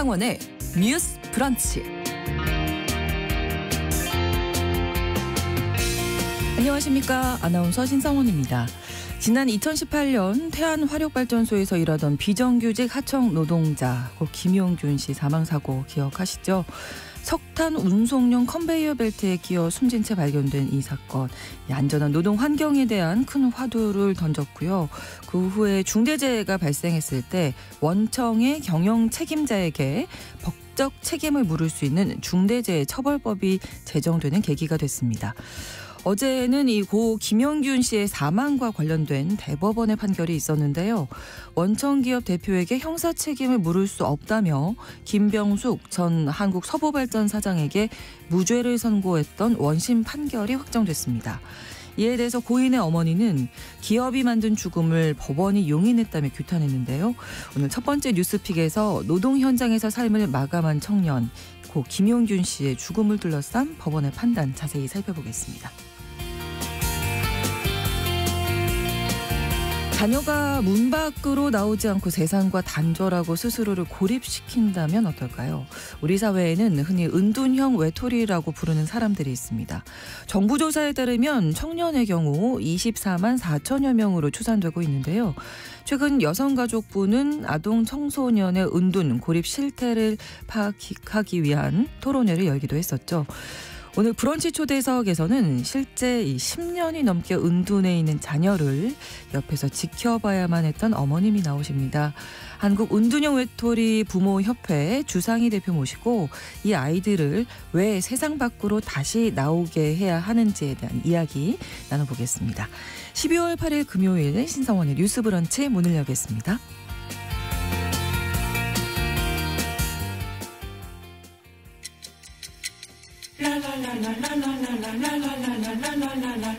신성원의 뉴스 브런치. 안녕하십니까. 아나운서 신성원입니다. 지난 2018년 태안화력발전소에서 일하던 비정규직 하청 노동자 김용균 씨 사망사고 기억하시죠? 석탄 운송용 컨베이어 벨트에 끼어 숨진 채 발견된 이 사건, 안전한 노동 환경에 대한 큰 화두를 던졌고요. 그 후에 중대재해가 발생했을 때 원청의 경영 책임자에게 법적 책임을 물을 수 있는 중대재해처벌법이 제정되는 계기가 됐습니다. 어제는 이 고 김용균 씨의 사망과 관련된 대법원의 판결이 있었는데요. 원청기업 대표에게 형사 책임을 물을 수 없다며 김병숙 전 한국서부발전 사장에게 무죄를 선고했던 원심 판결이 확정됐습니다. 이에 대해서 고인의 어머니는 기업이 만든 죽음을 법원이 용인했다며 규탄했는데요. 오늘 첫 번째 뉴스픽에서 노동 현장에서 삶을 마감한 청년 고 김용균 씨의 죽음을 둘러싼 법원의 판단 자세히 살펴보겠습니다. 자녀가 문 밖으로 나오지 않고 세상과 단절하고 스스로를 고립시킨다면 어떨까요? 우리 사회에는 흔히 은둔형 외톨이라고 부르는 사람들이 있습니다. 정부 조사에 따르면 청년의 경우 24만 4천여 명으로 추산되고 있는데요. 최근 여성가족부는 아동 청소년의 은둔, 고립 실태를 파악하기 위한 토론회를 열기도 했었죠. 오늘 브런치 초대석에서는 실제 10년이 넘게 은둔해 있는 자녀를 옆에서 지켜봐야만 했던 어머님이 나오십니다. 한국은둔형 외톨이 부모협회 주상희 대표 모시고 이 아이들을 왜 세상 밖으로 다시 나오게 해야 하는지에 대한 이야기 나눠보겠습니다. 12월 8일 금요일 신성원의 뉴스 브런치 문을 여겠습니다.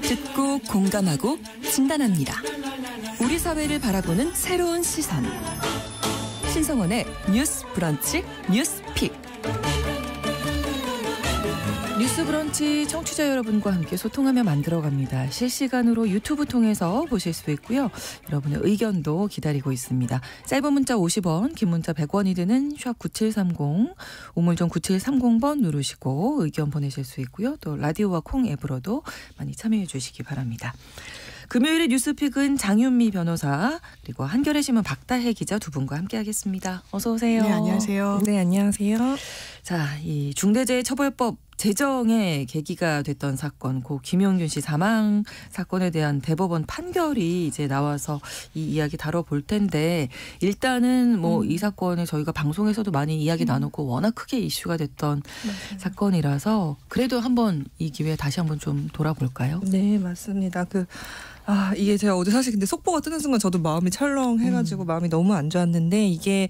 듣고 공감하고 진단합니다. 우리 사회를 바라보는 새로운 시선. 신성원의 뉴스 브런치 뉴스픽. 뉴스 브런치 청취자 여러분과 함께 소통하며 만들어갑니다. 실시간으로 유튜브 통해서 보실 수 있고요. 여러분의 의견도 기다리고 있습니다. 짧은 문자 50원, 긴 문자 100원이 드는 샵 9730, 우물정 9730번 누르시고 의견 보내실 수 있고요. 또 라디오와 콩 앱으로도 많이 참여해 주시기 바랍니다. 금요일의 뉴스픽은 장윤미 변호사 그리고 한겨레 신문 박다혜 기자 두 분과 함께하겠습니다. 어서 오세요. 네, 안녕하세요. 네, 안녕하세요. 자, 이 중대재해처벌법 제정의 계기가 됐던 사건, 고 김용균 씨 사망 사건에 대한 대법원 판결이 이제 나와서 이 이야기 다뤄볼 텐데 일단은 뭐 이 사건을 저희가 방송에서도 많이 이야기 나누고 워낙 크게 이슈가 됐던 사건이라서 그래도 한번 이 기회에 다시 한번 좀 돌아볼까요? 네, 맞습니다. 이게 제가 어제 사실 근데 속보가 뜨는 순간 저도 마음이 철렁해가지고 마음이 너무 안 좋았는데 이게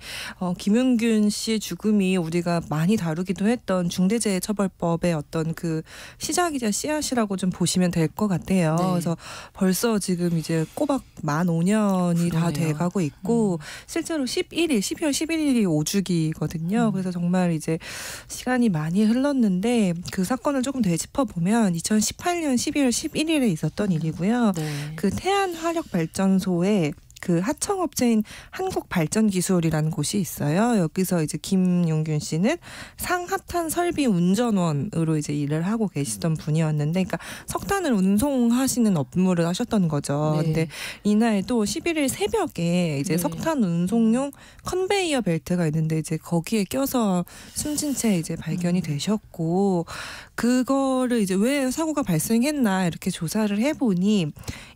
김용균 씨의 죽음이 우리가 많이 다루기도 했던 중대재해처벌법의 어떤 그 시작이자 씨앗이라고 좀 보시면 될 것 같아요. 네. 그래서 벌써 지금 이제 꼬박 만 5년이 다 돼가고 있고 실제로 12월 11일이 5주기거든요. 그래서 정말 이제 시간이 많이 흘렀는데 그 사건을 조금 되짚어보면 2018년 12월 11일에 있었던 일이고요. 네. 그 태안화력발전소에 그 하청업체인 한국발전기술이라는 곳이 있어요. 여기서 이제 김용균 씨는 상하탄 설비 운전원으로 이제 일을 하고 계시던 분이었는데, 그러니까 석탄을 운송하시는 업무를 하셨던 거죠. 네. 근데 이날도 11일 새벽에 이제 네. 석탄 운송용 컨베이어 벨트가 있는데 이제 거기에 껴서 숨진 채 이제 발견이 되셨고, 그거를 이제 왜 사고가 발생했나 이렇게 조사를 해보니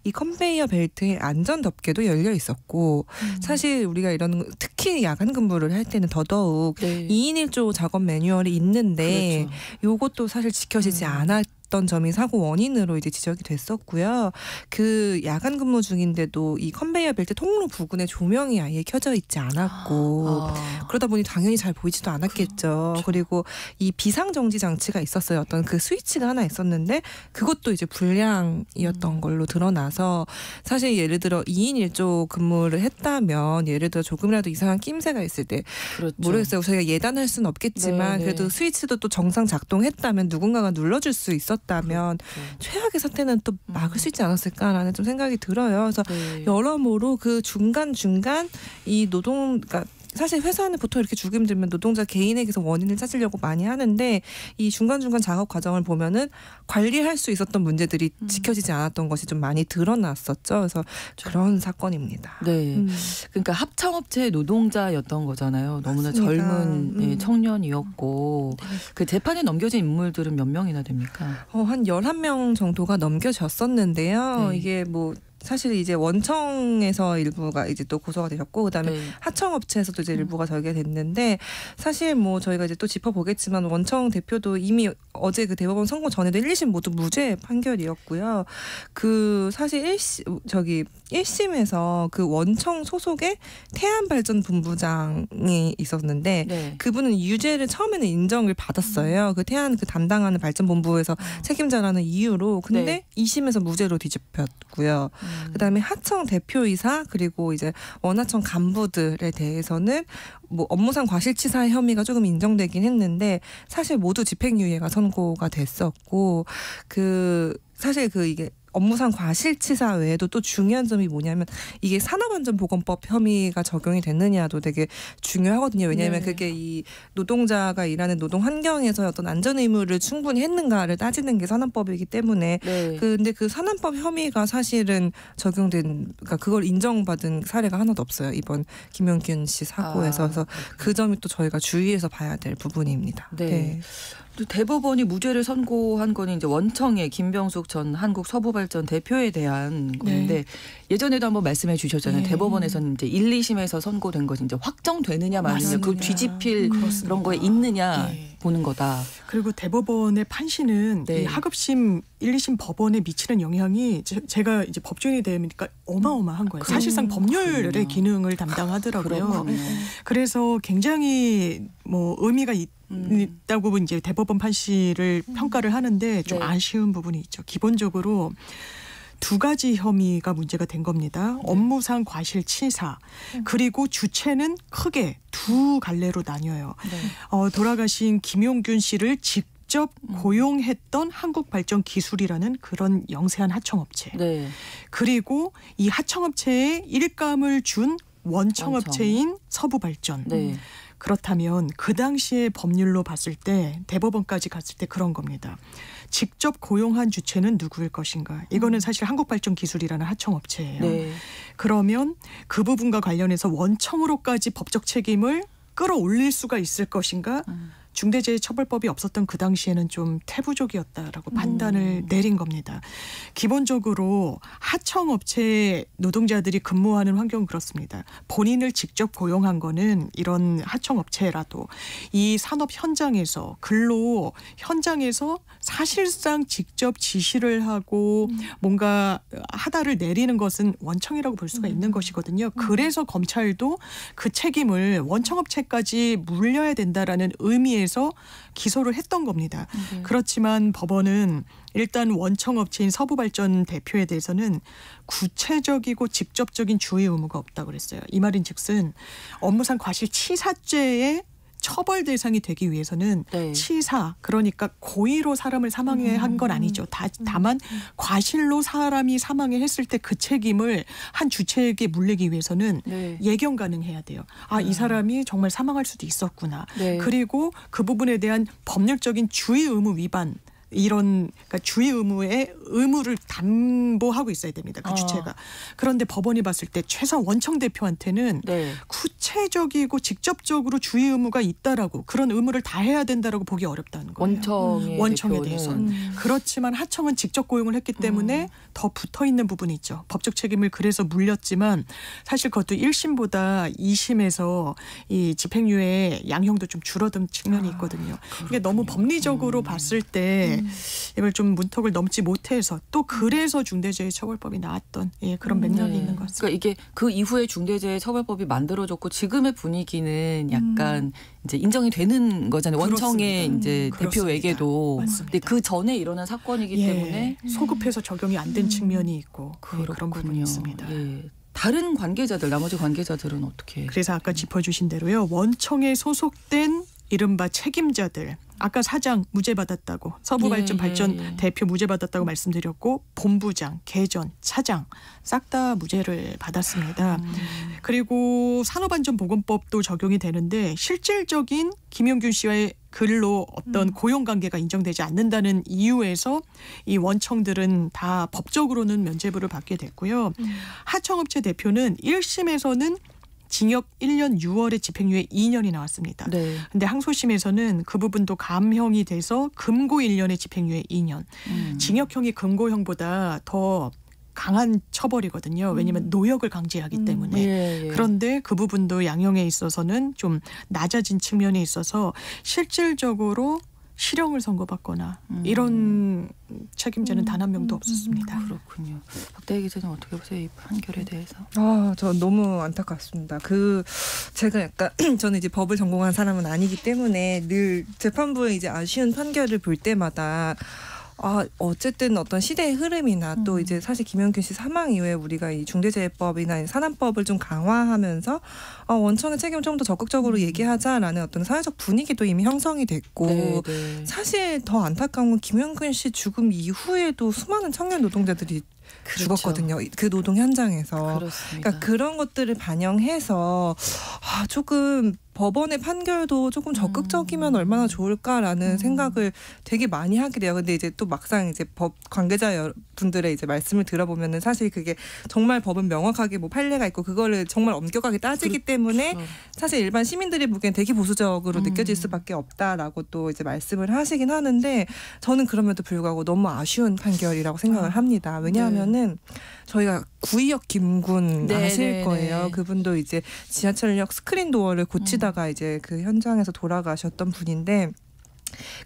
이 컨베이어 벨트에 안전덮개도 열려 있었고 사실 우리가 이런 특히 야간 근무를 할 때는 더더욱 네. 2인 1조 작업 매뉴얼이 있는데 그렇죠. 요것도 사실 지켜지지 않았던 점이 사고 원인으로 이제 지적이 됐었고요. 그 야간 근무 중인데도 이 컨베이어 벨트 통로 부근에 조명이 아예 켜져 있지 않았고 그러다 보니 당연히 잘 보이지도 않았겠죠. 그렇죠. 그리고 이 비상 정지 장치가 있었어요. 어떤 그 스위치가 하나 있었는데 그것도 이제 불량이었던 걸로 드러나서 사실 예를 들어 2인 1조 근무를 했다면 예를 들어 조금이라도 이상한 낌새가 있을 때 그렇죠. 모르겠어요. 저희가 예단할 수는 없겠지만 네, 그래도 네. 스위치도 또 정상 작동했다면 누군가가 눌러줄 수 있었다면 최악의 사태는 또 막을 수 있지 않았을까라는 좀 생각이 들어요. 그래서 네. 여러모로 그 중간 이 노동 그러니까 사실 회사는 보통 이렇게 죽임 들면 노동자 개인에게서 원인을 찾으려고 많이 하는데 이 중간중간 작업 과정을 보면은 관리할 수 있었던 문제들이 지켜지지 않았던 것이 좀 많이 드러났었죠. 그래서 그런 사건입니다. 네, 그러니까 합창업체 노동자였던 거잖아요. 너무나 맞습니다. 젊은 청년이었고 그 재판에 넘겨진 인물들은 몇 명이나 됩니까? 한 11명 정도가 넘겨졌었는데요. 네. 이게 뭐 사실 이제 원청에서 일부가 이제 또 고소가 되셨고 그다음에 네. 하청업체에서도 이제 일부가 절게 됐는데 사실 뭐 저희가 이제 또 짚어보겠지만 원청 대표도 이미 어제 그 대법원 선고 전에도 1, 2심 모두 무죄 판결이었고요. 그 사실 1심에서 그 원청 소속의 태안발전본부장이 있었는데 네. 그분은 유죄를 처음에는 인정을 받았어요. 그 태안 그 담당하는 발전본부에서 책임자라는 이유로. 근데 네. 2심에서 무죄로 뒤집혔고요. 그다음에 하청 대표이사 그리고 이제 원하청 간부들에 대해서는 뭐 업무상 과실치사 혐의가 조금 인정되긴 했는데 사실 모두 집행유예가 선고가 됐었고 그 사실 그 이게 업무상 과실치사 외에도 또 중요한 점이 뭐냐면 이게 산업안전보건법 혐의가 적용이 됐느냐도 되게 중요하거든요. 왜냐하면 네. 그게 이 노동자가 일하는 노동 환경에서 어떤 안전 의무를 충분히 했는가를 따지는 게 산업법이기 때문에 네. 근데 그 산업법 혐의가 사실은 적용된 그러니까 그걸 인정받은 사례가 하나도 없어요. 이번 김용균 씨 사고에서. 그래서 그 점이 또 저희가 주의해서 봐야 될 부분입니다. 네. 또 대법원이 무죄를 선고한 거는 이제 원청의 김병숙 전 한국서부발전 대표에 대한 건데 예전에도 한번 말씀해 주셨잖아요. 네. 대법원에서는 이제 1, 2심에서 선고된 것이 이제 확정되느냐 마느냐 그 맞습니다. 뒤집힐 그렇습니다. 그런 거에 있느냐 네. 보는 거다. 그리고 대법원의 판시는 네. 이 하급심 1, 2심 법원에 미치는 영향이 제가 이제 법조인이 되니까 어마어마한 거예요. 사실상 법률의 그렇군요. 기능을 담당하더라고요. 그렇군요. 그래서 굉장히 뭐 의미가 있다고 이제 대법원 판시를 평가를 하는데 좀 네. 아쉬운 부분이 있죠. 기본적으로 두 가지 혐의가 문제가 된 겁니다. 업무상 과실치사 그리고 주체는 크게 두 갈래로 나뉘어요. 네. 돌아가신 김용균 씨를 직접 고용했던 한국발전기술이라는 그런 영세한 하청업체. 네. 그리고 이 하청업체에 일감을 준 원청업체인 서부발전. 네. 그렇다면 그 당시의 법률로 봤을 때 대법원까지 갔을 때 그런 겁니다. 직접 고용한 주체는 누구일 것인가. 이거는 사실 한국발전기술이라는 하청업체예요. 네. 그러면 그 부분과 관련해서 원청으로까지 법적 책임을 끌어올릴 수가 있을 것인가. 중대재해처벌법이 없었던 그 당시에는 좀 태부족이었다라고 판단을 내린 겁니다. 기본적으로 하청업체 노동자들이 근무하는 환경은 그렇습니다. 본인을 직접 고용한 거는 이런 하청업체라도 이 산업 현장에서 근로 현장에서 사실상 직접 지시를 하고 뭔가 하다를 내리는 것은 원청이라고 볼 수가 있는 것이거든요. 그래서 검찰도 그 책임을 원청업체까지 물려야 된다라는 의미에서 기소를 했던 겁니다. 그렇지만 법원은 일단 원청업체인 서부발전 대표에 대해서는 구체적이고 직접적인 주의 의무가 없다고 그랬어요. 이 말인즉슨 업무상 과실치사죄의 처벌 대상이 되기 위해서는 네. 치사 그러니까 고의로 사람을 사망해 한 건 아니죠. 다만 과실로 사람이 사망해 했을 때 그 책임을 한 주체에게 물리기 위해서는 네. 예견 가능해야 돼요. 이 사람이 정말 사망할 수도 있었구나. 네. 그리고 그 부분에 대한 법률적인 주의 의무 위반 이런 그러니까 주의 의무의 의무를 담보하고 있어야 됩니다. 그 주체가. 그런데 법원이 봤을 때 최소한 원청 대표한테는 네. 구체적이고 직접적으로 주의 의무가 있다라고 그런 의무를 다해야 된다라고 보기 어렵다는 거예요. 원청에 대해서는. 그렇지만 하청은 직접 고용을 했기 때문에 더 붙어있는 부분이 있죠. 법적 책임을 그래서 물렸지만 사실 그것도 1심보다 2심에서 이 집행유예 양형도 좀 줄어든 측면이 있거든요. 이게 너무 법리적으로 봤을 때 이걸 좀 문턱을 넘지 못해서 또 그래서 중대재해처벌법이 나왔던 그런 맥락이 있는 것 같습니다. 그러니까 이게 그 이후에 중대재해처벌법이 만들어졌고 지금의 분위기는 약간 이제 인정이 되는 거잖아요. 원청의 이제 대표에게도. 맞습니다. 근데 그 전에 일어난 사건이기 때문에 소급해서 적용이 안 된 측면이 있고 그런 부분이 있습니다. 예. 다른 관계자들, 나머지 관계자들은 어떻게? 그래서 아까 짚어주신 대로요. 원청에 소속된 이른바 책임자들 아까 사장 무죄 받았다고 서부발전 대표 무죄 받았다고 말씀드렸고 본부장, 계전, 차장 싹 다 무죄를 받았습니다. 그리고 산업안전보건법도 적용이 되는데 실질적인 김용균 씨와의 글로 어떤 고용관계가 인정되지 않는다는 이유에서 이 원청들은 다 법적으로는 면죄부를 받게 됐고요. 하청업체 대표는 1심에서는 징역 1년 6월에 집행유예 2년이 나왔습니다. 근데 항소심에서는 그 부분도 감형이 돼서 금고 1년에 집행유예 2년. 징역형이 금고형보다 더 강한 처벌이거든요. 왜냐하면 노역을 강제하기 때문에. 그런데 그 부분도 양형에 있어서는 좀 낮아진 측면이 있어서 실질적으로 실형을 선고받거나 이런 책임자는 단 한 명도 없었습니다. 그렇군요. 박대희 기자님 어떻게 보세요? 이 판결에 대해서? 저 너무 안타깝습니다. 제가 약간 저는 이제 법을 전공한 사람은 아니기 때문에 늘 재판부의 이제 아쉬운 판결을 볼 때마다 어쨌든 어떤 시대의 흐름이나 또 이제 사실 김용균 씨 사망 이후에 우리가 이 중대재해법이나 산안법을 좀 강화하면서 원청의 책임을 좀 더 적극적으로 얘기하자라는 어떤 사회적 분위기도 이미 형성이 됐고 사실 더 안타까운 건 김용균 씨 죽음 이후에도 수많은 청년 노동자들이 죽었거든요. 그 노동 현장에서. 그러니까 그런 것들을 반영해서 조금 법원의 판결도 조금 적극적이면 얼마나 좋을까라는 생각을 되게 많이 하게 돼요. 근데 이제 또 막상 이제 법 관계자 분들의 이제 말씀을 들어보면은 사실 그게 정말 법은 명확하게 뭐 판례가 있고 그거를 정말 엄격하게 따지기 때문에 사실 일반 시민들이 보기엔 되게 보수적으로 느껴질 수밖에 없다라고 또 이제 말씀을 하시긴 하는데 저는 그럼에도 불구하고 너무 아쉬운 판결이라고 생각을 합니다. 왜냐하면은 저희가 구의역 김군 아실 거예요. 그분도 이제 지하철역 스크린 도어를 고치다가 이제 그 현장에서 돌아가셨던 분인데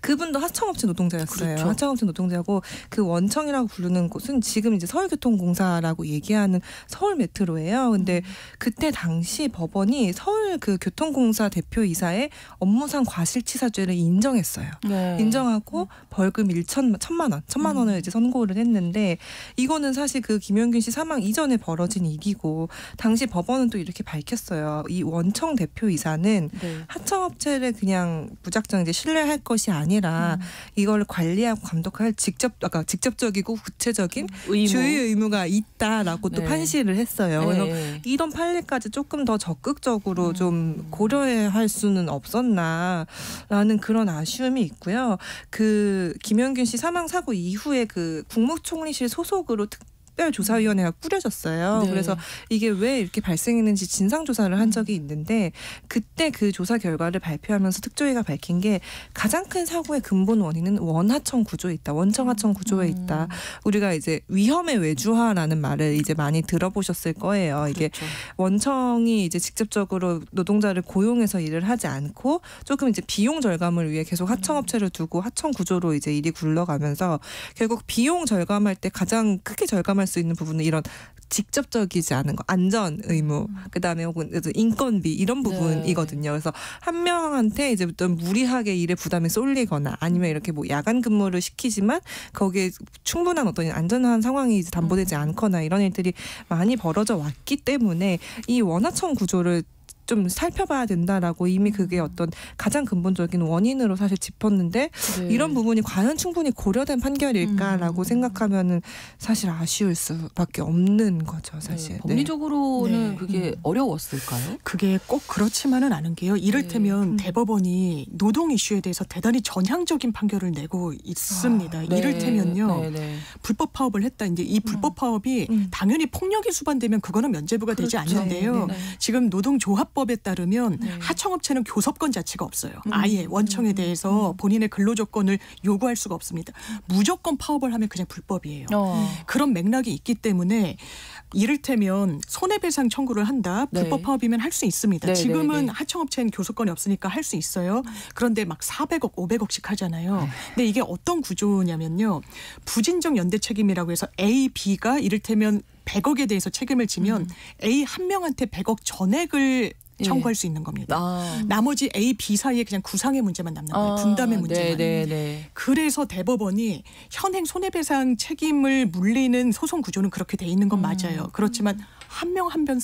그분도 하청업체 노동자였어요. 하청업체 노동자고 그 원청이라고 부르는 곳은 지금 이제 서울교통공사라고 얘기하는 서울 메트로예요. 근데 그때 당시 법원이 서울 그 교통공사 대표이사의 업무상 과실치사죄를 인정했어요. 인정하고 벌금 1,000만 원을 이제 선고를 했는데 이거는 사실 그 김용균 씨 사망 이전에 벌어진 일이고 당시 법원은 또 이렇게 밝혔어요. 이 원청 대표이사는 하청업체를 그냥 무작정 이제 신뢰할 것이 아니라 이걸 관리하고 감독할 직접적이고 구체적인 주의 의무가 있다라고 또 판시를 했어요. 그래서 이런 판례까지 조금 더 적극적으로 좀 고려해야 할 수는 없었나라는 그런 아쉬움이 있고요. 그 김용균 씨 사망 사고 이후에 그 국무총리실 소속으로 특별조사위원회가 꾸려졌어요. 그래서 이게 왜 이렇게 발생했는지 진상조사를 한 적이 있는데 그때 그 조사 결과를 발표하면서 특조위가 밝힌 게 가장 큰 사고의 근본 원인은 원하청 구조에 있다. 원청하청 구조에 있다. 우리가 이제 위험의 외주화라는 말을 이제 많이 들어보셨을 거예요. 이게 원청이 이제 직접적으로 노동자를 고용해서 일을 하지 않고 조금 이제 비용 절감을 위해 계속 하청업체를 두고 하청 구조로 이제 일이 굴러가면서 결국 비용 절감할 때 가장 크게 절감할 수 있는 부분은 이런 직접적이지 않은 거, 안전 의무, 그다음에 혹은 인건비 이런 부분이거든요. 그래서 한 명한테 이제 어떤 무리하게 일의 부담이 쏠리거나 아니면 이렇게 뭐 야간 근무를 시키지만 거기에 충분한 어떤 안전한 상황이 이제 담보되지 않거나 이런 일들이 많이 벌어져 왔기 때문에 이 원하청 구조를 좀 살펴봐야 된다라고 이미 그게 어떤 가장 근본적인 원인으로 사실 짚었는데 이런 부분이 과연 충분히 고려된 판결일까라고 생각하면은 사실 아쉬울 수밖에 없는 거죠, 사실. 법리적으로는 그게 어려웠을까요? 그게 꼭 그렇지만은 않은 게요. 이를테면 대법원이 노동 이슈에 대해서 대단히 전향적인 판결을 내고 있습니다. 이를테면요. 불법 파업을 했다. 이제 이 불법 파업이 당연히 폭력이 수반되면 그거는 면죄부가 되지 않는데요. 지금 노동조합법에 따르면 하청업체는 교섭권 자체가 없어요. 아예 원청에 대해서 본인의 근로조건을 요구할 수가 없습니다. 무조건 파업을 하면 그냥 불법이에요. 그런 맥락이 있기 때문에 이를테면 손해배상 청구를 한다. 불법 파업이면 할 수 있습니다. 지금은 하청업체는 교섭권이 없으니까 할 수 있어요. 그런데 막 400억, 500억씩 하잖아요. 근데 이게 어떤 구조냐면요. 부진적 연대 책임이라고 해서 A, B가 이를테면 100억에 대해서 책임을 지면 A 한 명한테 100억 전액을 청구할 수 있는 겁니다. 나머지 A, B 사이에 그냥 구상의 문제만 남는 거예요. 분담의 문제만. 그래서 대법원이 현행 손해배상 책임을 물리는 소송 구조는 그렇게 돼 있는 건 맞아요. 그렇지만 한 명 한 명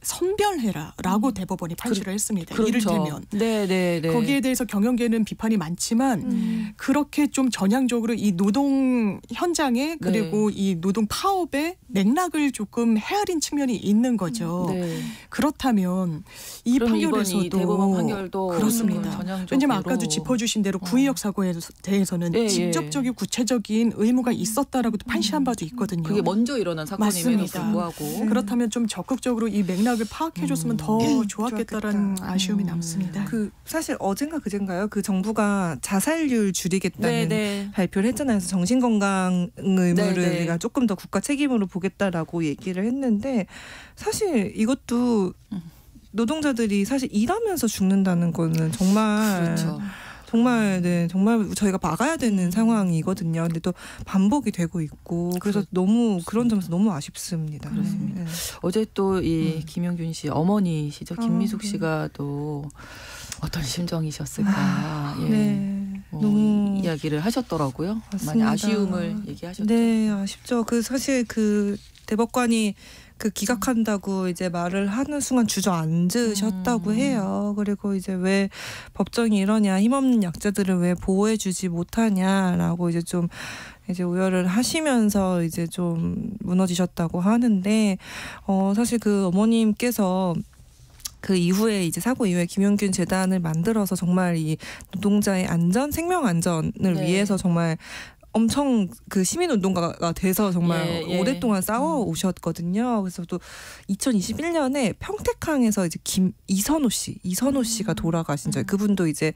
선별해라라고 대법원이 판시를 했습니다. 그렇죠. 이를테면 네. 거기에 대해서 경영계는 비판이 많지만 그렇게 좀 전향적으로 이 노동 현장에 그리고 이 노동 파업의 맥락을 조금 헤아린 측면이 있는 거죠. 네. 그렇다면 이 그럼 이번 판결에서도 이 대법원 판결도 그렇습니다. 전향적으로. 왜냐하면 아까도 짚어주신 대로 구의역 사고에 대해서는 예, 예. 직접적인 구체적인 의무가 있었다라고도 판시한 바도 있거든요. 그게 먼저 일어난 사건임에도 맞습니다. 불구하고 그렇다면 좀 적극적으로 이 맥락을 파악해줬으면 더 좋았겠다라는 좋았겠다. 아쉬움이 남습니다. 그 사실 어젠가 그젠가요? 그 정부가 자살률 줄이겠다는 네. 발표를 했잖아요. 그래서 정신건강 의무를 네. 우리가 조금 더 국가 책임으로 보겠다라고 얘기를 했는데 사실 이것도 노동자들이 사실 일하면서 죽는다는 거는 정말 그렇죠. 정말 저희가 막아야 되는 상황이거든요. 근데 또 반복이 되고 있고 그래서 너무 그런 점에서 너무 아쉽습니다. 그렇습니다. 네. 어제 또 이 김용균 씨 어머니시죠. 김미숙 네. 씨가 또 어떤 심정이셨을까. 예. 네. 너무 이야기를 하셨더라고요. 많이 맞습니다. 아쉬움을 얘기하셨죠. 네, 아쉽죠. 그 사실 그 대법관이 그 기각한다고 이제 말을 하는 순간 주저앉으셨다고 해요. 그리고 이제 왜 법정이 이러냐, 힘없는 약자들을 왜 보호해주지 못하냐라고 이제 좀 이제 우려를 하시면서 이제 좀 무너지셨다고 하는데 사실 그 어머님께서 그 이후에 이제 사고 이후에 김용균 재단을 만들어서 정말 이 노동자의 안전, 생명 안전을 위해서 정말 엄청 그 시민운동가가 돼서 정말 오랫동안 싸워 오셨거든요. 그래서 또 2021년에 평택항에서 이제 이선호 씨가 돌아가신 적. 그분도 이제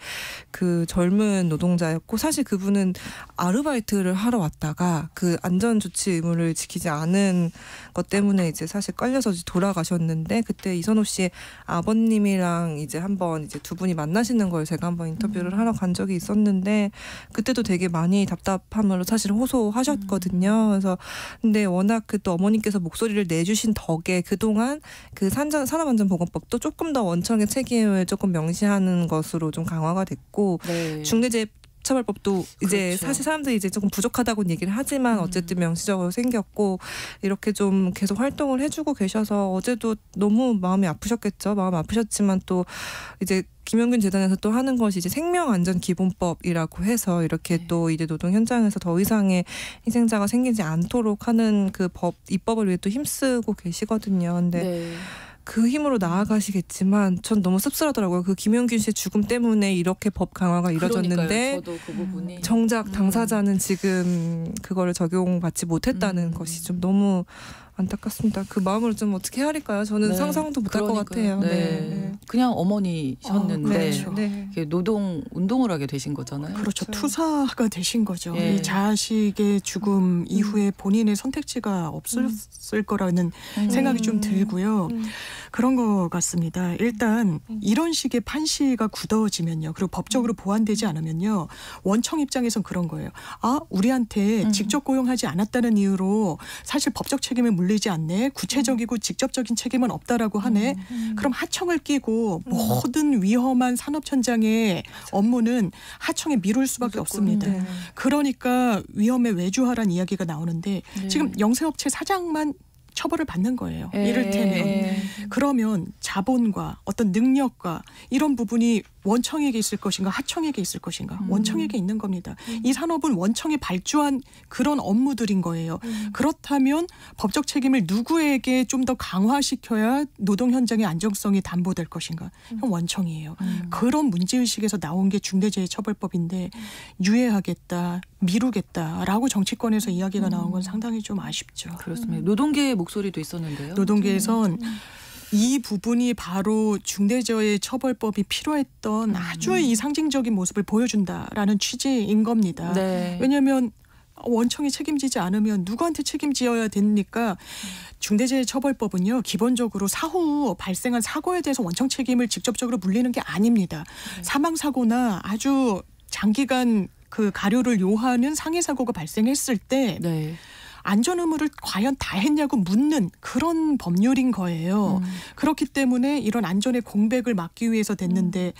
그 젊은 노동자였고 사실 그분은 아르바이트를 하러 왔다가 그 안전조치 의무를 지키지 않은 것 때문에 이제 사실 깔려서 돌아가셨는데 그때 이선호 씨의 아버님이랑 이제 한번 이제 두 분이 만나시는 걸 제가 한번 인터뷰를 하러 간 적이 있었는데 그때도 되게 많이 답답함 사실 호소하셨거든요. 그래서 근데 워낙 그 또 어머님께서 목소리를 내주신 덕에 그동안 그 산업안전보건법도 조금 더 원청의 책임을 조금 명시하는 것으로 좀 강화가 됐고 중대재해처벌법도 이제 그렇죠. 사실 사람들이 이제 조금 부족하다고 얘기를 하지만 어쨌든 명시적으로 생겼고 이렇게 좀 계속 활동을 해주고 계셔서 어제도 너무 마음이 아프셨겠죠. 마음 아프셨지만 또 이제 김용균 재단에서 또 하는 것이 이제 생명안전기본법이라고 해서 이렇게 또 이제 노동 현장에서 더 이상의 희생자가 생기지 않도록 하는 그 입법을 위해 또 힘쓰고 계시거든요. 근데 그 힘으로 나아가시겠지만 전 너무 씁쓸하더라고요. 그 김용균 씨의 죽음 때문에 이렇게 법 강화가 이뤄졌는데 저도 그 부분이 정작 당사자는 지금 그거를 적용받지 못했다는 것이 좀 너무 안타깝습니다. 그 마음을 좀 어떻게 헤아릴까요? 저는 상상도 못할 것 같아요. 그냥 어머니셨는데 그렇죠. 노동 운동을 하게 되신 거잖아요. 그렇죠. 투사가 되신 거죠. 예. 이 자식의 죽음 이후에 본인의 선택지가 없었을 거라는 생각이 좀 들고요. 그런 것 같습니다. 일단 이런 식의 판시가 굳어지면요. 그리고 법적으로 보완되지 않으면요. 원청 입장에선 그런 거예요. 우리한테 직접 고용하지 않았다는 이유로 사실 법적 책임을 물리지 않네. 구체적이고 직접적인 책임은 없다라고 하네. 그럼 하청을 끼고 모든 위험한 산업 현장의 업무는 하청에 미룰 수밖에 없습니다. 그러니까 위험에 외주하라는 이야기가 나오는데 지금 영세업체 사장만 처벌을 받는 거예요. 이를테면. 그러면 자본과 어떤 능력과 이런 부분이 원청에게 있을 것인가 하청에게 있을 것인가 원청에게 있는 겁니다. 이 산업은 원청에 발주한 그런 업무들인 거예요. 그렇다면 법적 책임을 누구에게 좀 더 강화시켜야 노동 현장의 안정성이 담보될 것인가? 그건 원청이에요. 그런 문제의식에서 나온 게 중대재해처벌법인데 유예하겠다, 미루겠다라고 정치권에서 이야기가 나온 건 상당히 좀 아쉽죠. 그렇습니다. 노동계의 목소리도 있었는데요. 노동계에선 이 부분이 바로 중대재해처벌법이 필요했던 아주 이 상징적인 모습을 보여준다라는 취지인 겁니다. 왜냐하면 원청이 책임지지 않으면 누구한테 책임지어야 됩니까? 중대재해처벌법은요. 기본적으로 사후 발생한 사고에 대해서 원청 책임을 직접적으로 물리는 게 아닙니다. 사망사고나 아주 장기간 그 가료를 요하는 상해 사고가 발생했을 때 안전 의무를 과연 다 했냐고 묻는 그런 법률인 거예요. 그렇기 때문에 이런 안전의 공백을 막기 위해서 됐는데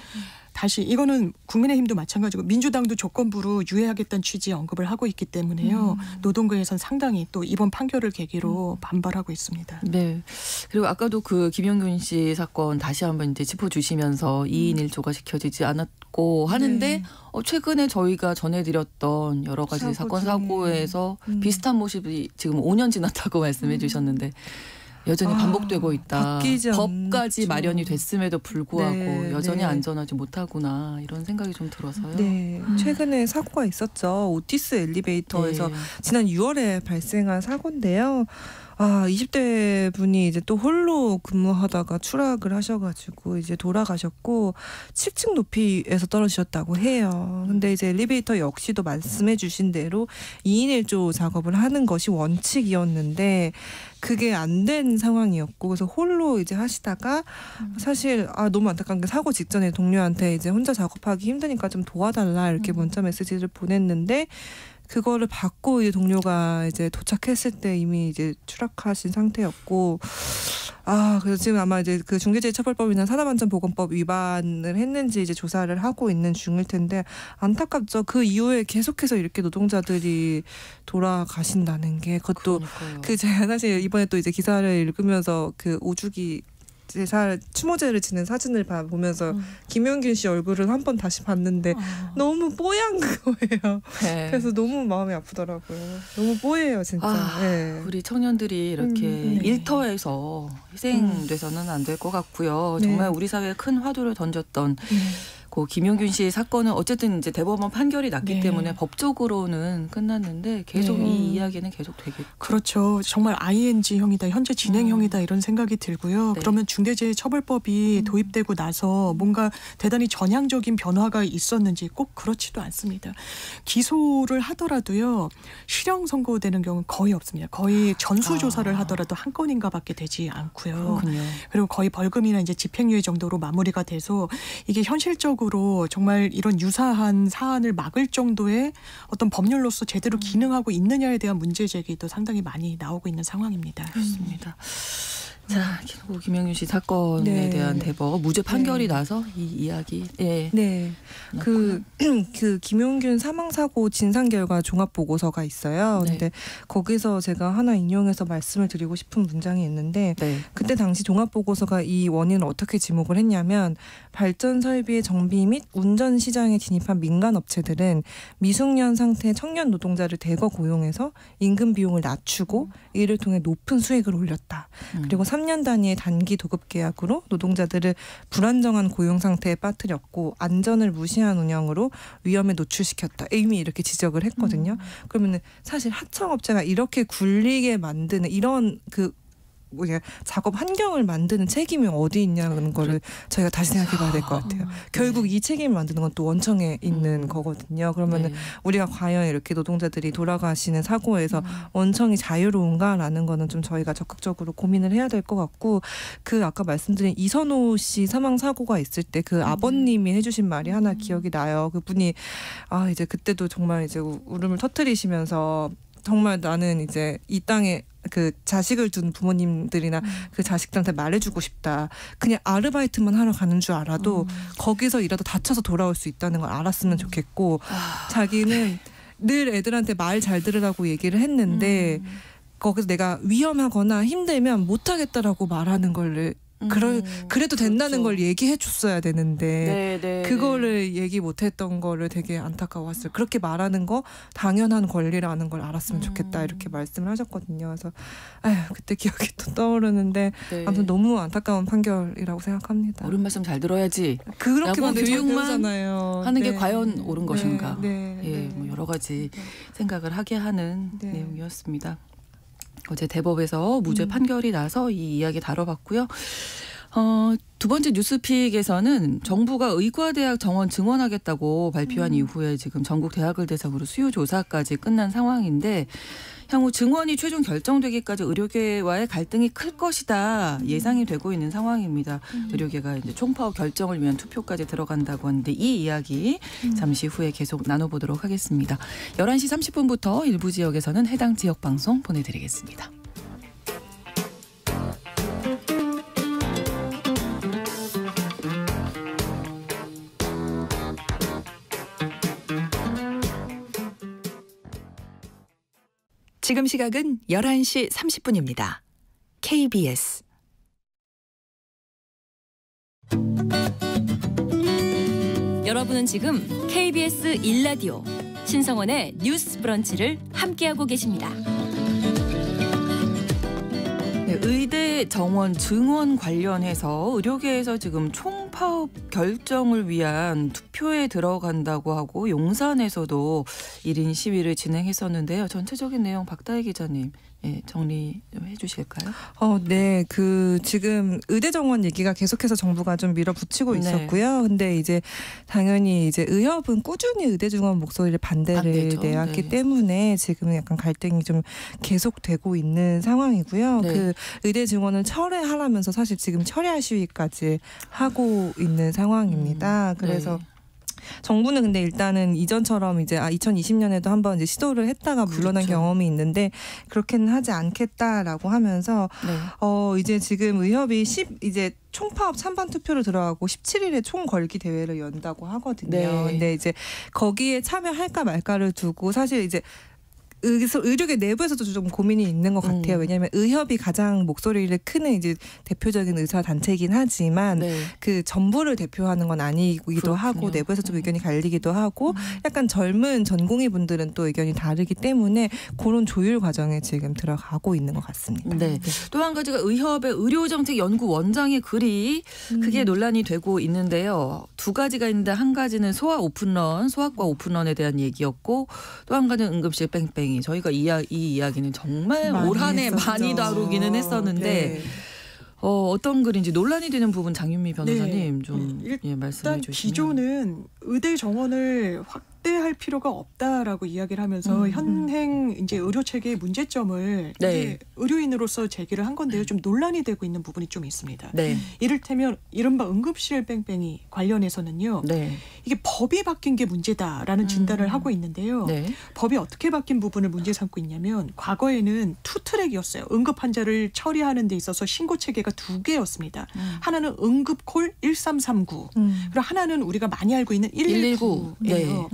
다시 이거는 국민의힘도 마찬가지고 민주당도 조건부로 유예하겠다는 취지의 언급을 하고 있기 때문에요. 노동계에서는 상당히 또 이번 판결을 계기로 반발하고 있습니다. 네. 그리고 아까도 그 김용균 씨 사건 다시 한번 이제 짚어주시면서 2인 1조가 지켜지지 않았고 하는데 최근에 저희가 전해드렸던 여러 가지 사건 사고에서 비슷한 모습이 지금 5년 지났다고 말씀해 주셨는데 여전히 반복되고 있다. 바뀌지 법까지 않죠. 마련이 됐음에도 불구하고 네, 여전히 네. 안전하지 못하구나 이런 생각이 좀 들어서요. 네, 최근에 사고가 있었죠. 오티스 엘리베이터에서 네. 지난 6월에 발생한 사고인데요. 20대 분이 이제 또 홀로 근무하다가 추락을 하셔가지고 이제 돌아가셨고 7층 높이에서 떨어지셨다고 해요. 근데 이제 엘리베이터 역시도 말씀해주신 대로 2인 1조 작업을 하는 것이 원칙이었는데 그게 안 된 상황이었고 그래서 홀로 이제 하시다가 사실 너무 안타까운 게 사고 직전에 동료한테 이제 혼자 작업하기 힘드니까 좀 도와달라 이렇게 문자 메시지를 보냈는데 그거를 받고 이제 동료가 이제 도착했을 때 이미 이제 추락하신 상태였고 그래서 지금 아마 이제 그 중대재해처벌법이나 산업안전보건법 위반을 했는지 이제 조사를 하고 있는 중일 텐데 안타깝죠. 그 이후에 계속해서 이렇게 노동자들이 돌아가신다는 게 그것도 그러니까요. 제가 사실 이번에 또 이제 기사를 읽으면서 그 오주기 추모제를 지낸 사진을 보면서 김용균 씨 얼굴을 한 번 다시 봤는데 너무 뽀얀 거예요. 네. 그래서 너무 마음이 아프더라고요. 너무 뽀예요 진짜. 네. 우리 청년들이 이렇게 네. 일터에서 희생돼서는 안 될 것 같고요. 네. 정말 우리 사회에 큰 화두를 던졌던 그 김용균 씨 사건은 어쨌든 이제 대법원 판결이 났기 네. 때문에 법적으로는 끝났는데 계속 네. 이 이야기는 계속 되겠죠. 그렇죠. 정말 ING형이다. 현재 진행형이다. 이런 생각이 들고요. 네. 그러면 중대재해처벌법이 도입되고 나서 뭔가 대단히 전향적인 변화가 있었는지 꼭 그렇지도 않습니다. 기소를 하더라도요. 실형 선고되는 경우는 거의 없습니다. 거의 전수조사를 하더라도 한 건인가 밖에 되지 않고요. 그렇군요. 그리고 거의 벌금이나 이제 집행유예 정도로 마무리가 돼서 이게 현실적으로 정말 이런 유사한 사안을 막을 정도의 어떤 법률로서 제대로 기능하고 있느냐에 대한 문제 제기도 상당히 많이 나오고 있는 상황입니다. 그렇습니다. 자, 김용균 씨 사건에 네. 대한 대법 무죄 판결이 네. 나서 이 이야기. 예. 네. 그 김용균 사망 사고 진상 결과 종합 보고서가 있어요. 네. 근데 거기서 제가 하나 인용해서 말씀을 드리고 싶은 문장이 있는데 네. 그때 당시 종합 보고서가 이 원인을 어떻게 지목을 했냐면 발전 설비의 정비 및 운전 시장에 진입한 민간 업체들은 미숙련 상태의 청년 노동자를 대거 고용해서 임금 비용을 낮추고 이를 통해 높은 수익을 올렸다. 그리고 3년 단위의 단기 도급 계약으로 노동자들을 불안정한 고용 상태에 빠뜨렸고 안전을 무시한 운영으로 위험에 노출시켰다. 이미 이렇게 지적을 했거든요. 그러면은 사실 하청업체가 이렇게 굴리게 만드는 이런 작업 환경을 만드는 책임이 어디 있냐는 거를 저희가 다시 생각해봐야 될 것 같아요. 결국 이 책임을 만드는 건 또 원청에 있는 거거든요. 그러면은 네. 우리가 과연 이렇게 노동자들이 돌아가시는 사고에서 원청이 자유로운가라는 거는 좀 저희가 적극적으로 고민을 해야 될 것 같고 그 아까 말씀드린 이선호 씨 사망 사고가 있을 때 그 아버님이 해주신 말이 하나 기억이 나요. 그분이 이제 그때도 정말 이제 울음을 터뜨리시면서 정말 나는 이제 이 땅에 그 자식을 둔 부모님들이나 그 자식들한테 말해주고 싶다. 그냥 아르바이트만 하러 가는 줄 알아도 거기서 일하다 다쳐서 돌아올 수 있다는 걸 알았으면 좋겠고 자기는 늘 애들한테 말 잘 들으라고 얘기를 했는데 거기서 내가 위험하거나 힘들면 못하겠다라고 말하는 걸 그래도 된다는 그렇죠. 걸 얘기해 줬어야 되는데 네, 그거를 얘기 못했던 거를 되게 안타까웠어요. 그렇게 말하는 거 당연한 권리라는 걸 알았으면 좋겠다 이렇게 말씀을 하셨거든요. 그래서 그때 기억이 또 떠오르는데 네. 아무튼 너무 안타까운 판결이라고 생각합니다. 옳은 말씀 잘 들어야지. 그렇게만 라고 교육만 배우잖아요. 하는 게 과연 옳은 것인가. 네. 뭐 여러 가지 생각을 하게 하는 네. 내용이었습니다. 어제 대법에서 무죄 판결이 나서 이 이야기 다뤄봤고요. 두 번째 뉴스픽에서는 정부가 의과대학 정원 증원하겠다고 발표한 이후에 지금 전국 대학을 대상으로 수요 조사까지 끝난 상황인데 향후 증원이 최종 결정되기까지 의료계와의 갈등이 클 것이다 예상이 되고 있는 상황입니다. 의료계가 이제 총파업 결정을 위한 투표까지 들어간다고 하는데 이 이야기 잠시 후에 계속 나눠보도록 하겠습니다. 11시 30분부터 일부 지역에서는 해당 지역 방송 보내드리겠습니다. 지금 시각은 11시 30분입니다. KBS 여러분은 지금 KBS 1라디오 신성원의 뉴스 브런치를 함께하고 계십니다. 네, 의대 정원 증원 관련해서 의료계에서 지금 총파업 결정을 위한 투표에 들어간다고 하고 용산에서도 1인 시위를 진행했었는데요. 전체적인 내용 박다혜 기자님 정리 좀 해주실까요? 네, 지금 의대 정원 얘기가 계속해서 정부가 좀 밀어붙이고 있었고요. 근데 이제 당연히 이제 의협은 꾸준히 의대 정원 목소리를 반대를 내왔기 때문에 지금 약간 갈등이 좀 계속되고 있는 상황이고요. 그 의대 증원을 철회하라면서 사실 지금 철야 시위까지 하고 있는 상황입니다. 그래서 정부는 근데 일단은 이전처럼 이제 2020년에도 한번 이제 시도를 했다가 물러난 경험이 있는데 그렇게는 하지 않겠다라고 하면서 이제 지금 의협이 이제 총파업 찬반 투표로 들어가고 17일에 총걸기 대회를 연다고 하거든요. 근데 이제 거기에 참여할까 말까를 두고 사실 이제 의료계 내부에서도 좀 고민이 있는 것 같아요. 왜냐하면 의협이 가장 목소리를 크는 이제 대표적인 의사 단체이긴 하지만 그 전부를 대표하는 건 아니기도 하고 내부에서 좀 의견이 갈리기도 하고 약간 젊은 전공의 분들은 또 의견이 다르기 때문에 그런 조율 과정에 지금 들어가고 있는 것 같습니다. 또 한 가지가 의협의 의료정책연구원장의 글이 그게 논란이 되고 있는데요. 두 가지가 있는데 한 가지는 소아과 오픈런에 대한 얘기였고 또 한 가지는 응급실 뺑뺑이. 저희가 이 이야기는 정말 올 한 해 많이 다루기는 했었는데 어떤 글인지 논란이 되는 부분 장윤미 변호사님 좀 말씀해 주시면. 기존은 의대 정원을 확대할 필요가 없다라고 이야기를 하면서 현행 이제 의료 체계의 문제점을 이제 의료인으로서 제기를 한 건데요. 좀 논란이 되고 있는 부분이 좀 있습니다. 이를테면 이른바 응급실 뺑뺑이 관련해서는요. 이게 법이 바뀐 게 문제다라는 진단을 하고 있는데요. 법이 어떻게 바뀐 부분을 문제 삼고 있냐면 과거에는 투트랙이었어요. 응급 환자를 처리하는 데 있어서 신고 체계가 두 개였습니다. 하나는 응급콜 1339 그리고 하나는 우리가 많이 알고 있는 119예요.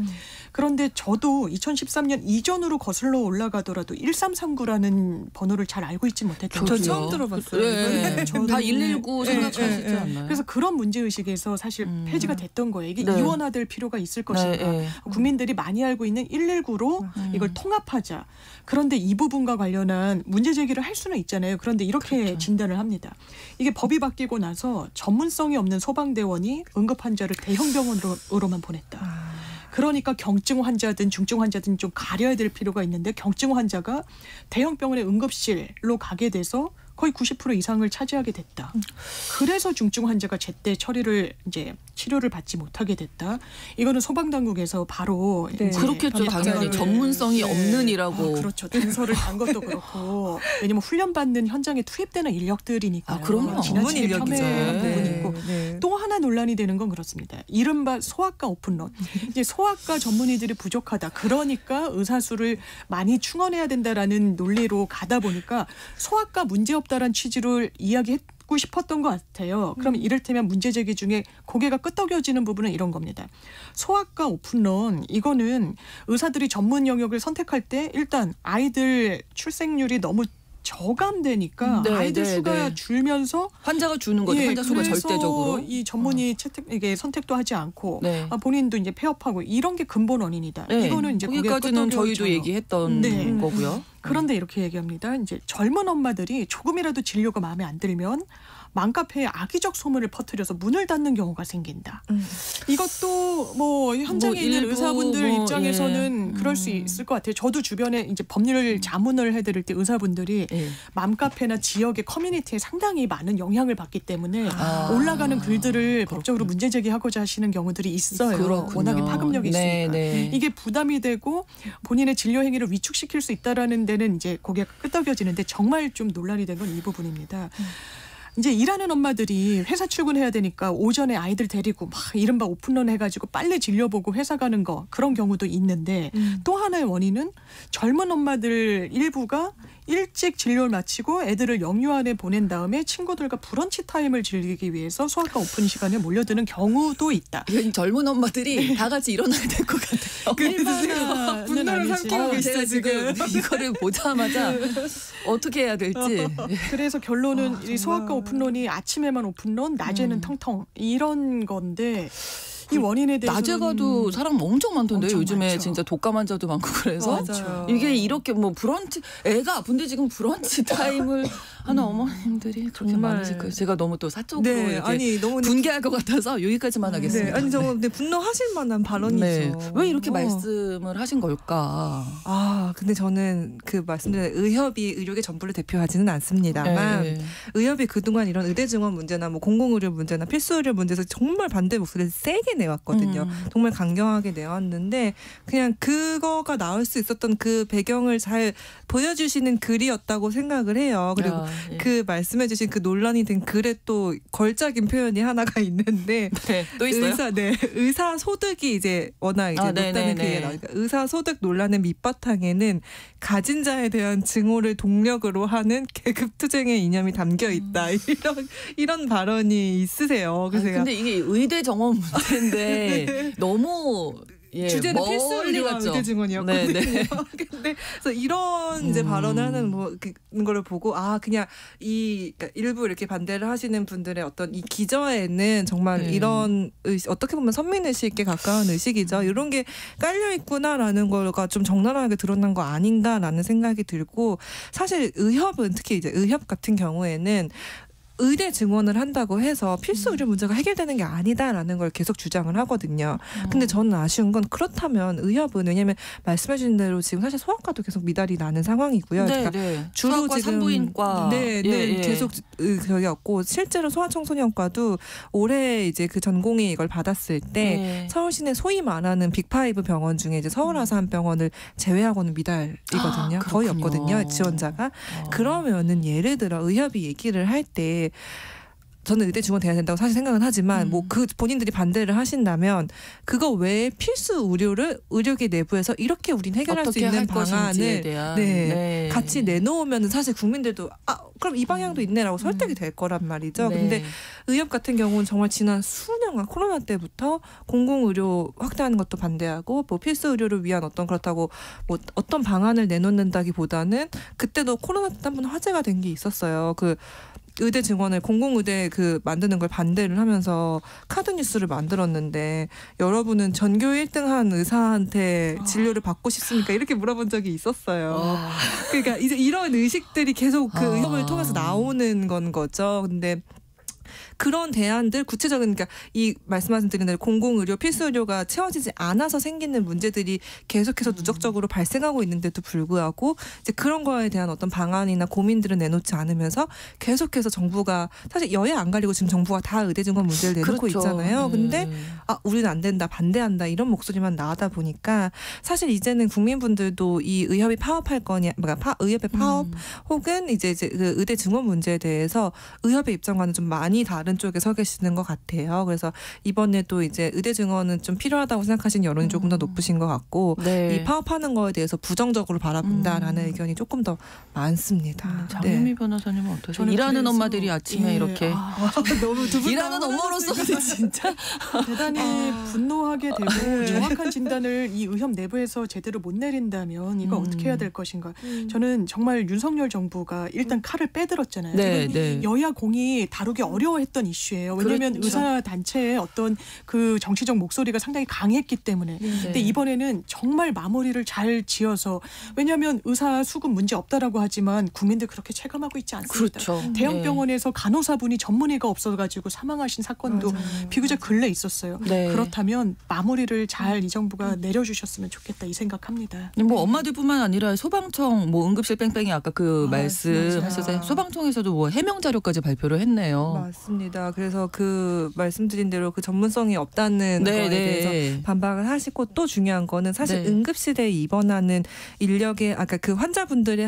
그런데 저도 2013년 이전으로 거슬러 올라가더라도 1339라는 번호를 잘 알고 있지 못했던 저 처음 들어봤어요. 다 119 생각하시지 않나요? 그래서 그런 문제의식에서 사실 폐지가 됐던 거예요. 이게 이원화될 필요가 있을 것인가. 국민들이 많이 알고 있는 119로 이걸 통합하자. 그런데 이 부분과 관련한 문제 제기를 할 수는 있잖아요. 그런데 이렇게 진단을 합니다. 이게 법이 바뀌고 나서 전문성이 없는 소방대원이 응급 환자를 대형 병원으로만 보냈다. 그러니까 경증 환자든 중증 환자든 좀 가려야 될 필요가 있는데 경증 환자가 대형 병원의 응급실로 가게 돼서 거의 90% 이상을 차지하게 됐다. 그래서 중증 환자가 제때 치료를 받지 못하게 됐다. 이거는 소방당국에서 바로 그렇겠죠. 당연히 전문성이 없는 이라고. 그렇죠. 단서를 단 것도 그렇고. 왜냐면 훈련받는 현장에 투입되는 인력들이니까요. 그럼요. 지나치게 폄훼한 부분이 있고. 또 하나 논란이 되는 건 그렇습니다. 이른바 소아과 오픈런. 이제 소아과 전문의들이 부족하다. 그러니까 의사수를 많이 충원해야 된다라는 논리로 가다 보니까 소아과 문제없다라는 취지로 이야기했고 싶었던 것 같아요. 그럼 이를테면 문제 제기 중에 고개가 끄덕여지는 부분은 이런 겁니다. 소아과 오픈런 이거는 의사들이 전문 영역을 선택할 때 일단 아이들 출생률이 너무 저감되니까 아이들 수가 줄면서 환자가 주는 거죠. 환자 수가 절대적으로. 이 전문의 선택도 하지 않고 본인도 이제 폐업하고 이런 게 근본 원인이다. 이거는 이제 거기까지는 저희도 얘기했던 거고요. 그런데 이렇게 얘기합니다. 이제 젊은 엄마들이 조금이라도 진료가 마음에 안 들면 맘카페에 악의적 소문을 퍼뜨려서 문을 닫는 경우가 생긴다. 이것도 뭐 현장에 있는 의사분들 입장에서는 그럴 수 있을 것 같아요. 저도 주변에 이제 법률 자문을 해드릴 때 의사분들이 맘카페나 지역의 커뮤니티에 상당히 많은 영향을 받기 때문에 올라가는 글들을 법적으로 문제 제기하고자 하시는 경우들이 있어요. 그렇군요. 워낙에 파급력이 있으니까. 이게 부담이 되고 본인의 진료 행위를 위축시킬 수 있다라는 데는 이제 고개가 끄덕여지는데 정말 좀 논란이 된 건 이 부분입니다. 이제 일하는 엄마들이 회사 출근해야 되니까 오전에 아이들 데리고 막 이른바 오픈런 해가지고 빨리 진료 보고 회사 가는 거 그런 경우도 있는데 또 하나의 원인은 젊은 엄마들 일부가 일찍 진료를 마치고 애들을 영유아원에 보낸 다음에 친구들과 브런치 타임을 즐기기 위해서 소아과 오픈 시간에 몰려드는 경우도 있다. 이건 젊은 엄마들이 다 같이 일어나야 될 것 같아요. 얼마나 분노를 삼키고 계시죠, 제가 지금 이거를 보자마자 어떻게 해야 될지. 그래서 결론은 이 소아과 오픈런이 아침에만 오픈런, 낮에는 텅텅 이런 건데 이 원인에 대해서 낮에 가도 사람 엄청 많던데 엄청 요즘에 많죠. 진짜 독감 환자도 많고 그래서 맞아요. 이게 이렇게 뭐 브런치 애가 아픈데 지금 브런치 타임을 하는 어머님들이 그렇게 정말. 많으실 거예요. 제가 너무 또 사적으로 네, 이렇게 아니 너무 분개할 것 같아서 여기까지만 네, 하겠습니다. 아니 정말 근데 분노하실 만한 발언이죠. 네. 왜 이렇게 말씀을 하신 걸까? 아, 근데 저는 그 말씀드린 의협이 의료계 전부를 대표하지는 않습니다만 네. 의협이 그동안 이런 의대 증원 문제나 뭐 공공의료 문제나 필수의료 문제에서 정말 반대 목소리를 세게 내왔거든요. 정말 강경하게 내왔는데 그냥 그거가 나올 수 있었던 그 배경을 잘 보여주시는 글이었다고 생각을 해요. 그리고 야, 예. 그 말씀해주신 그 논란이 된 글에 또 걸작인 표현이 하나가 있는데 네, 또 있어요? 의사 소득이 이제 워낙 이제 높다는 네네네. 그 얘기가 나오니까 의사 소득 논란의 밑바탕에는 가진 자에 대한 증오를 동력으로 하는 계급 투쟁의 이념이 담겨 있다. 이런 발언이 있으세요. 그래서 제가 근데 이게 의대 정원 문제인데 너무 주제는 멀리 필수 의료와 갔죠. 의대 증원이었거든요. 네, 네. 근데 그래서 이런 이제 발언을 하는 뭐 그런 거를 보고 아 그냥 그러니까 일부 이렇게 반대를 하시는 분들의 어떤 이 기저에는 정말 네. 이런 어떻게 보면 선민의식에 가까운 의식이죠. 이런 게 깔려 있구나라는 거가 좀 적나라하게 드러난 거 아닌가라는 생각이 들고 사실 의협은 특히 이제 의협 같은 경우에는 의대 증원을 한다고 해서 필수 의료 문제가 해결되는 게 아니다라는 걸 계속 주장을 하거든요. 근데 저는 아쉬운 건 그렇다면 의협은 왜냐하면 말씀해 주신 대로 지금 사실 소아과도 계속 미달이 나는 상황이고요. 네, 그러니까 네. 주로 소아과, 지금 산부인과 네, 예. 계속 저기였고 실제로 소아청소년과도 올해 이제 그 전공의 이걸 받았을 때 네. 서울 시내 소위 말하는 빅5 병원 중에 이제 서울 아산병원을 제외하고는 미달이거든요. 거의 그렇군요. 없거든요. 지원자가. 그러면은 예를 들어 의협이 얘기를 할 때 저는 의대 증원 돼야 된다고 사실 생각은 하지만 뭐 그 본인들이 반대를 하신다면 그거 외에 필수 의료를 의료계 내부에서 이렇게 우린 해결할 수 어떻게 있는 할 것인지에 방안을 대한 네, 같이 내놓으면 사실 국민들도 아 그럼 이 방향도 있네라고 설득이 될 거란 말이죠. 네. 근데 의협 같은 경우는 정말 지난 수년간 코로나 때부터 공공의료 확대하는 것도 반대하고 뭐 필수 의료를 위한 어떤 그렇다고 뭐 어떤 방안을 내놓는다기보다는 그때도 코로나 때 한번 화제가 된 게 있었어요. 그 의대 증원을 공공의대 그 만드는 걸 반대를 하면서 카드 뉴스를 만들었는데 여러분은 전교 1등한 의사한테 진료를 받고 싶습니까? 이렇게 물어본 적이 있었어요. 그러니까 이제 이런 의식들이 계속 그 의협을 통해서 나오는 건 거죠. 근데 그런 대안들 구체적인 그러니까 이 말씀하신 대로 공공의료 필수의료가 채워지지 않아서 생기는 문제들이 계속해서 누적적으로 발생하고 있는데도 불구하고 이제 그런 거에 대한 어떤 방안이나 고민들을 내놓지 않으면서 계속해서 정부가 사실 여야 안 가리고 지금 정부가 다 의대 증원 문제를 내놓고 그렇죠. 있잖아요. 근데 아 우리는 안 된다 반대한다 이런 목소리만 나오다 보니까 사실 이제는 국민분들도 이 의협이 파업할 거냐 그러니까 의협의 파업 혹은 이제 그 의대 증원 문제에 대해서 의협의 입장과는 좀 많이 다른 쪽에 서 계시는 것 같아요. 그래서 이번에도 이제 의대 증원은 좀 필요하다고 생각하시는 여론이 조금 더 높으신 것 같고 네. 이 파업하는 거에 대해서 부정적으로 바라본다라는 의견이 조금 더 많습니다. 장유미 변호사님은 어떠세요? 저는 일하는 그래서- 엄마들이 아침에 예. 이렇게 너무 두 분 일하는 엄마로서는 진짜 대단히 분노하게 되고 정확한 진단을 이 의협 내부에서 제대로 못 내린다면 이거 어떻게 해야 될 것인가. 저는 정말 윤석열 정부가 일단 칼을 빼들었잖아요. 네, 이건 네. 여야 공이 다루기 어려워했던 이슈예요. 왜냐하면 그렇죠. 의사 단체의 어떤 그 정치적 목소리가 상당히 강했기 때문에. 근데 이번에는 정말 마무리를 잘 지어서 왜냐하면 의사 수급 문제 없다라고 하지만 국민들 그렇게 체감하고 있지 않습니다. 그렇죠. 대형 네. 병원에서 간호사분이 전문의가 없어가지고 사망하신 사건도 비교적 근래 있었어요. 네. 그렇다면 마무리를 잘 이 정부가 내려주셨으면 좋겠다 이 생각합니다. 뭐 엄마들뿐만 아니라 소방청 뭐 응급실 뺑뺑이 아까 그 말씀하셨어요. 소방청에서도 뭐 해명 자료까지 발표를 했네요. 맞습니다. 그래서 그 말씀드린 대로 그 전문성이 없다는 거에 대해서 반박을 하시고 또 중요한 거는 사실 네. 응급실에 입원하는 인력의 아까 그 환자분들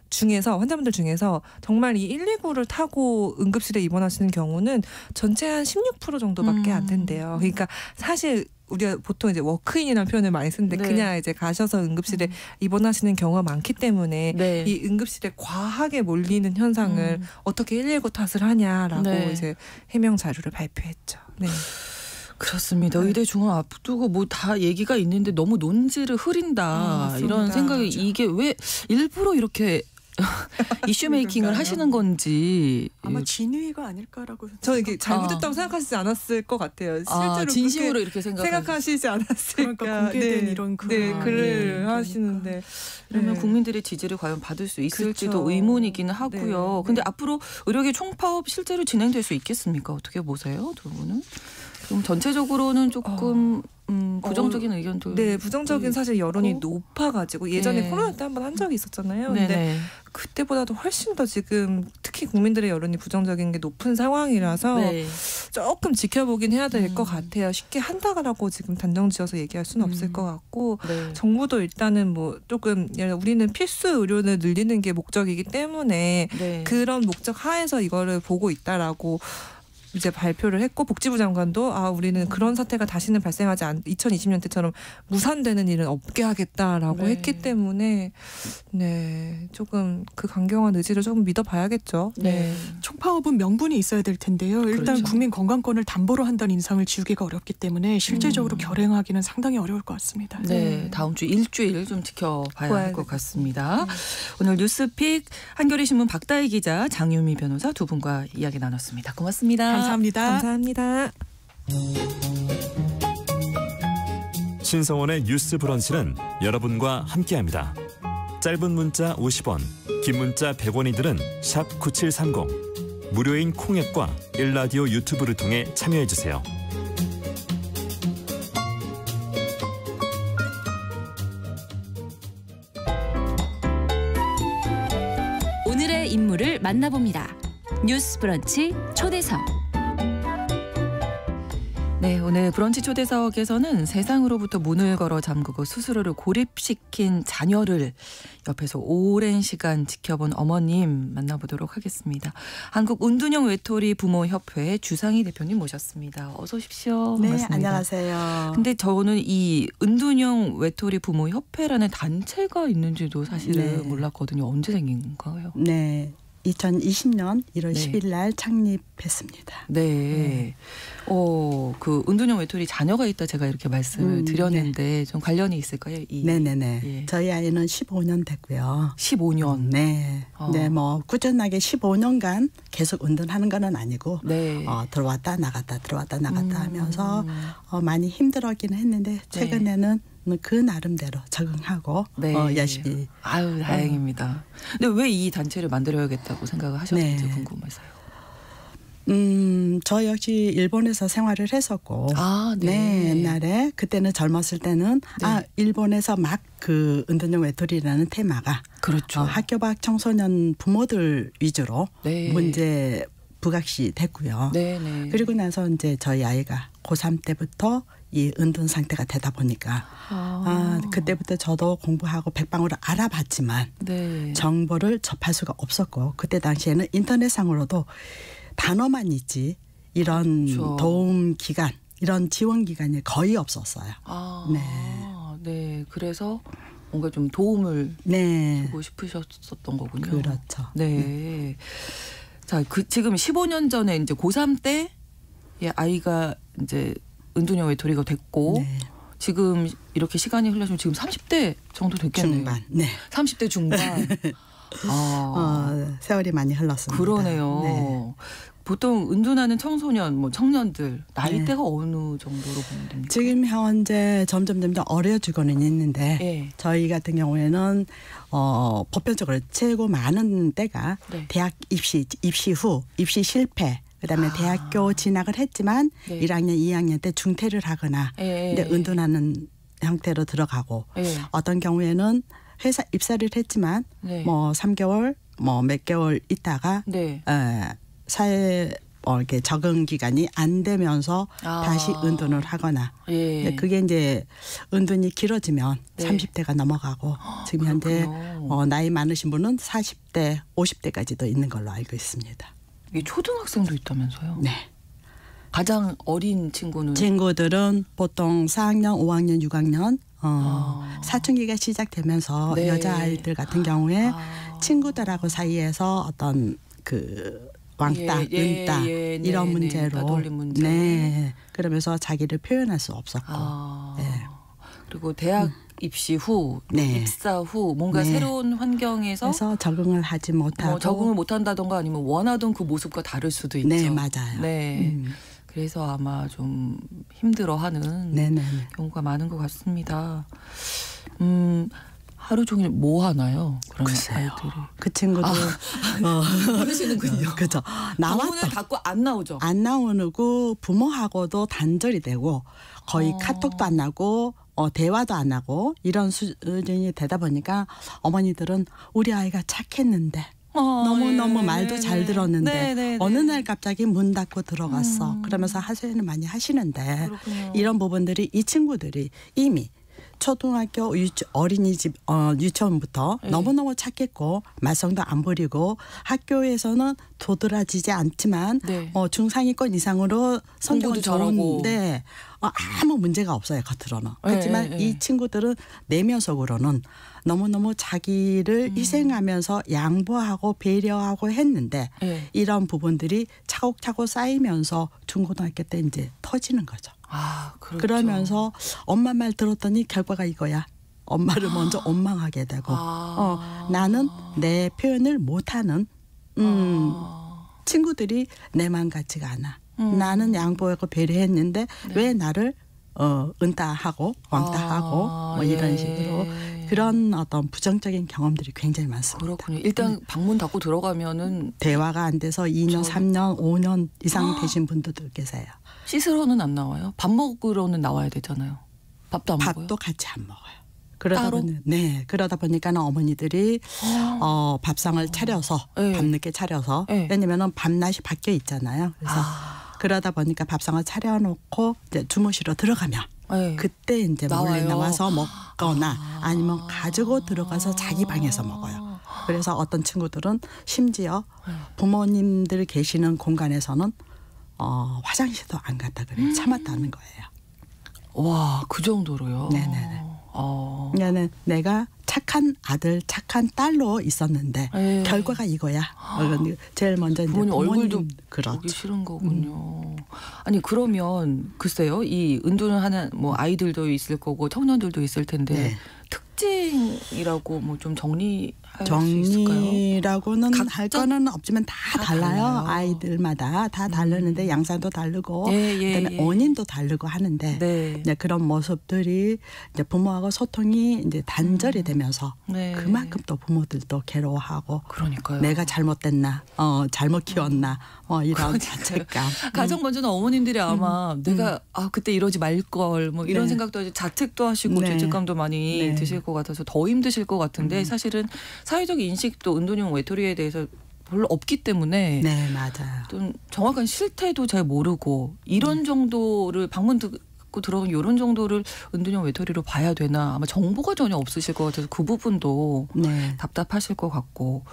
중에서 정말 이 119를 타고 응급실에 입원하시는 경우는 전체 한 16% 정도밖에 안 된대요. 그러니까 사실 우리가 보통 이제 워크인이라는 표현을 많이 쓰는데 네. 그냥 이제 가셔서 응급실에 입원하시는 경우가 많기 때문에 네. 이 응급실에 과하게 몰리는 현상을 어떻게 119 탓을 하냐라고 네. 이제 해명 자료를 발표했죠. 네. 그렇습니다. 의대 중원 앞두고 뭐 다 얘기가 있는데 너무 논지를 흐린다 이런 맞습니다. 생각이 맞아. 이게 왜 일부러 이렇게 이슈 메이킹을 하시는 건지 아마 진위가 아닐까라고 저는 이게 잘못했다고 생각하시지 않았을 것 같아요. 실제로 진심으로 그렇게 이렇게 생각하시지 않았을까. 그러니까 공개된 이런 글. 네, 글을 예. 하시는데 그러면 네. 국민들의 지지를 과연 받을 수 있을지도 그렇죠. 의문이기는 하고요. 네. 근데 네. 앞으로 의료계 총파업 실제로 진행될 수 있겠습니까? 어떻게 보세요, 두 분은? 좀 전체적으로는 조금 부정적인 의견도 네, 부정적인 사실 여론이 있고. 높아가지고 예전에 네. 코로나 때 한번 한 적이 있었잖아요. 근데 네네. 그때보다도 훨씬 더 지금 특히 국민들의 여론이 부정적인 게 높은 상황이라서 네. 조금 지켜보긴 해야 될 것 같아요. 쉽게 한다고 지금 단정지어서 얘기할 수는 없을 것 같고 네. 정부도 일단은 뭐 조금 우리는 필수 의료를 늘리는 게 목적이기 때문에 네. 그런 목적 하에서 이거를 보고 있다라고 이제 발표를 했고 복지부 장관도 우리는 그런 사태가 다시는 발생하지 2020년 때처럼 무산되는 일은 없게 하겠다라고 네. 했기 때문에 네 조금 그 강경한 의지를 조금 믿어봐야겠죠. 네. 총파업은 명분이 있어야 될 텐데요. 일단 그렇죠. 국민 건강권을 담보로 한다는 인상을 지우기가 어렵기 때문에 실제적으로 결행하기는 상당히 어려울 것 같습니다. 네, 다음 주 일주일 좀 지켜봐야 할 것 같습니다. 오늘 뉴스픽 한겨레 신문 박다희 기자, 장유미 변호사 두 분과 이야기 나눴습니다. 고맙습니다. 감사합니다. 감사합니다. 신성원의 뉴스 브런치는 여러분과 함께합니다. 짧은 문자 50원, 긴 문자 100원이들은 샵 9730. 무료인 콩앱과 일라디오 유튜브를 통해 참여해주세요. 오늘의 인물을 만나봅니다. 뉴스 브런치 초대석. 네, 오늘 브런치 초대석에서는 세상으로부터 문을 걸어 잠그고 스스로를 고립시킨 자녀를 옆에서 오랜 시간 지켜본 어머님 만나보도록 하겠습니다. 한국 은둔형 외톨이 부모협회 주상희 대표님 모셨습니다. 어서 오십시오. 네, 반갑습니다. 안녕하세요. 근데 저는 이 은둔형 외톨이 부모협회라는 단체가 있는지도 사실은 네. 몰랐거든요. 언제 생긴 건가요? 네, 2020년 1월 네. 10일 날 창립했습니다. 네. 그 은둔형 외톨이 자녀가 있다 제가 이렇게 말씀을 드렸는데 좀 관련이 있을까요? 네네네. 예. 저희 아이는 15년 됐고요. 15년. 네. 네, 뭐 꾸준하게 15년간 계속 운동하는 건 아니고 네. 들어왔다 나갔다 들어왔다 나갔다 하면서 많이 힘들었긴 했는데 최근에는 그 나름대로 적응하고 네. 열심히. 아유, 다행입니다. 근데 왜 이 단체를 만들어야겠다고 생각을 하셨는지 네. 궁금해서요. 저 역시 일본에서 생활을 했었고, 네. 옛날에 그때는 젊었을 때는 네. 일본에서 막 그 은둔형 외톨이라는 테마가 그렇죠. 학교 밖 청소년 부모들 위주로 네. 문제 부각시 됐고요. 네, 네. 그리고 나서 이제 저희 아이가 고3 때부터 이 은둔 상태가 되다 보니까 그때부터 저도 공부하고 백방으로 알아봤지만 네. 정보를 접할 수가 없었고 그때 당시에는 인터넷상으로도 단어만 있지 이런 그렇죠. 도움 기관 이런 지원 기관이 거의 없었어요. 네. 네. 그래서 뭔가 좀 도움을 네. 주고 싶으셨었던 거군요. 그렇죠. 네. 자, 지금 15년 전에 이제 고3 때 아이가 이제 은둔형 외톨이가 됐고 네. 지금 이렇게 시간이 흘러서 지금 30대 정도 됐겠네요. 중반. 네. 30대 중반. 세월이 많이 흘렀습니다. 그러네요. 네. 보통 은둔하는 청소년, 뭐 청년들 나이대가 어느 정도로 보면 됩니까? 지금 현재 점점 어려지고는 있는데 네. 저희 같은 경우에는 보편적으로 최고 많은 때가 네. 대학 입시 후 입시 실패 그다음에 대학교 진학을 했지만 네. 1학년 2학년 때 중퇴를 하거나 네. 근데 은둔하는 형태로 들어가고 네. 어떤 경우에는 회사 입사를 했지만 네. 뭐 3개월 뭐 몇 개월 있다가 네. 사회 이렇게 적응 기간이 안 되면서 다시 은둔을 하거나 예. 그게 이제 은둔이 길어지면 네. 30대가 넘어가고 지금 현재 그렇군요. 나이 많으신 분은 40대 50대까지도 있는 걸로 알고 있습니다. 이게 초등학생도 있다면서요? 네. 가장 어린 친구는 친구들은 보통 4학년, 5학년, 6학년 사춘기가 시작되면서 네. 여자아이들 같은 경우에 친구들하고 사이에서 어떤 그 왕따, 은따 이런 문제로 따돌림 문제. 네. 그러면서 자기를 표현할 수 없었고 네. 그리고 대학 입시 후, 네. 입사 후 뭔가 네. 새로운 환경에서 그래서 적응을 하지 못하고 적응을 못한다던가 아니면 원하던 그 모습과 다를 수도 있죠. 네, 맞아요. 네. 그래서 아마 좀 힘들어하는 네네. 경우가 많은 것 같습니다. 하루 종일 뭐 하나요? 그런 글쎄요. 아이들이. 그 친구도 그러시는군요. 그죠. 방문을 나왔다. 닫고 안 나오죠. 안 나오고 부모하고도 단절이 되고 거의 카톡도 안 나고 대화도 안 하고 이런 수준이 되다 보니까 어머니들은 우리 아이가 착했는데 너무너무 말도 잘 들었는데 어느 날 갑자기 문 닫고 들어갔어. 그러면서 하소연을 많이 하시는데 그렇군요. 이런 부분들이 이 친구들이 이미 초등학교 어린이집 유치원부터 네. 너무너무 착했고 말썽도 안 부리고 학교에서는 도드라지지 않지만 네. 중상위권 이상으로 성적은 공부도 잘하고. 좋은데 아무 문제가 없어요 겉으로는. 하지만 네. 이 친구들은 내면 속으로는 너무너무 자기를 희생하면서 양보하고 배려하고 했는데 네. 이런 부분들이 차곡차곡 쌓이면서 중고등학교 때 이제 터지는 거죠. 그렇죠. 그러면서 엄마 말 들었더니 결과가 이거야. 엄마를 먼저 원망하게 되고 나는 내 표현을 못하는 친구들이 내 마음 같지가 않아. 나는 양보하고 배려했는데 왜 나를 은따하고 왕따하고 뭐 이런 식으로 그런 어떤 부정적인 경험들이 굉장히 많습니다. 그렇군요. 일단 방문 닫고 들어가면은 대화가 안 돼서 2년, 3년, 5년 이상 되신 분들도 계세요. 씻으러는 안 나와요. 밥 먹으러는 나와야 되잖아요. 밥도 안 먹어요. 밥도 같이 안 먹어요. 그러다 따로? 그러다 보니까는 어머니들이 밥상을 차려서 네. 밤늦게 차려서 네. 왜냐면은 밤낮이 바뀌어 있잖아요. 그래서 그러다 보니까 밥상을 차려놓고 이제 주무시러 들어가면 네. 그때 이제 몰래 나와요. 나와서 먹거나 아니면 가지고 들어가서 자기 방에서 먹어요. 그래서 어떤 친구들은 심지어 부모님들 계시는 공간에서는 화장실도 안 갔다 그래요. 참았다는 거예요. 와, 그 정도로요. 네네네. 네. 내가 착한 아들, 착한 딸로 있었는데 에이. 결과가 이거야. 제일 먼저 이제 부모님 얼굴도 보기 그렇죠. 싫은 거군요. 아니 그러면 글쎄요, 이 은둔을 하는 뭐 아이들도 있을 거고 청년들도 있을 텐데 네. 특징이라고 뭐 좀 정리할 수 있을까요? 정리라고는 할 각자 거는 없지만 다 달라요. 달라요. 아이들마다 다 다르는데 양상도 다르고 그다음에 원인도 다르고 하는데 네. 이제 그런 모습들이 이제 부모하고 소통이 이제 단절이 되면서 네. 그만큼 또 부모들도 괴로워하고 그러니까요. 내가 잘못됐나, 잘못 키웠나, 이런 자책감. 가장 먼저는 어머님들이 아마 내가 그때 이러지 말 걸 뭐 이런 네. 생각도 하지 자책도 하시고 네. 죄책감도 많이 네. 드실 것 같아서 더 힘드실 것 같은데 사실은 사회적 인식도 은둔형 외톨이에 대해서 별로 없기 때문에 네, 맞아요. 좀 정확한 실태도 잘 모르고 이런 정도를 방문 듣고 들어온 이런 정도를 은둔형 외톨이로 봐야 되나 아마 정보가 전혀 없으실 것 같아서 그 부분도 네. 답답하실 것 같고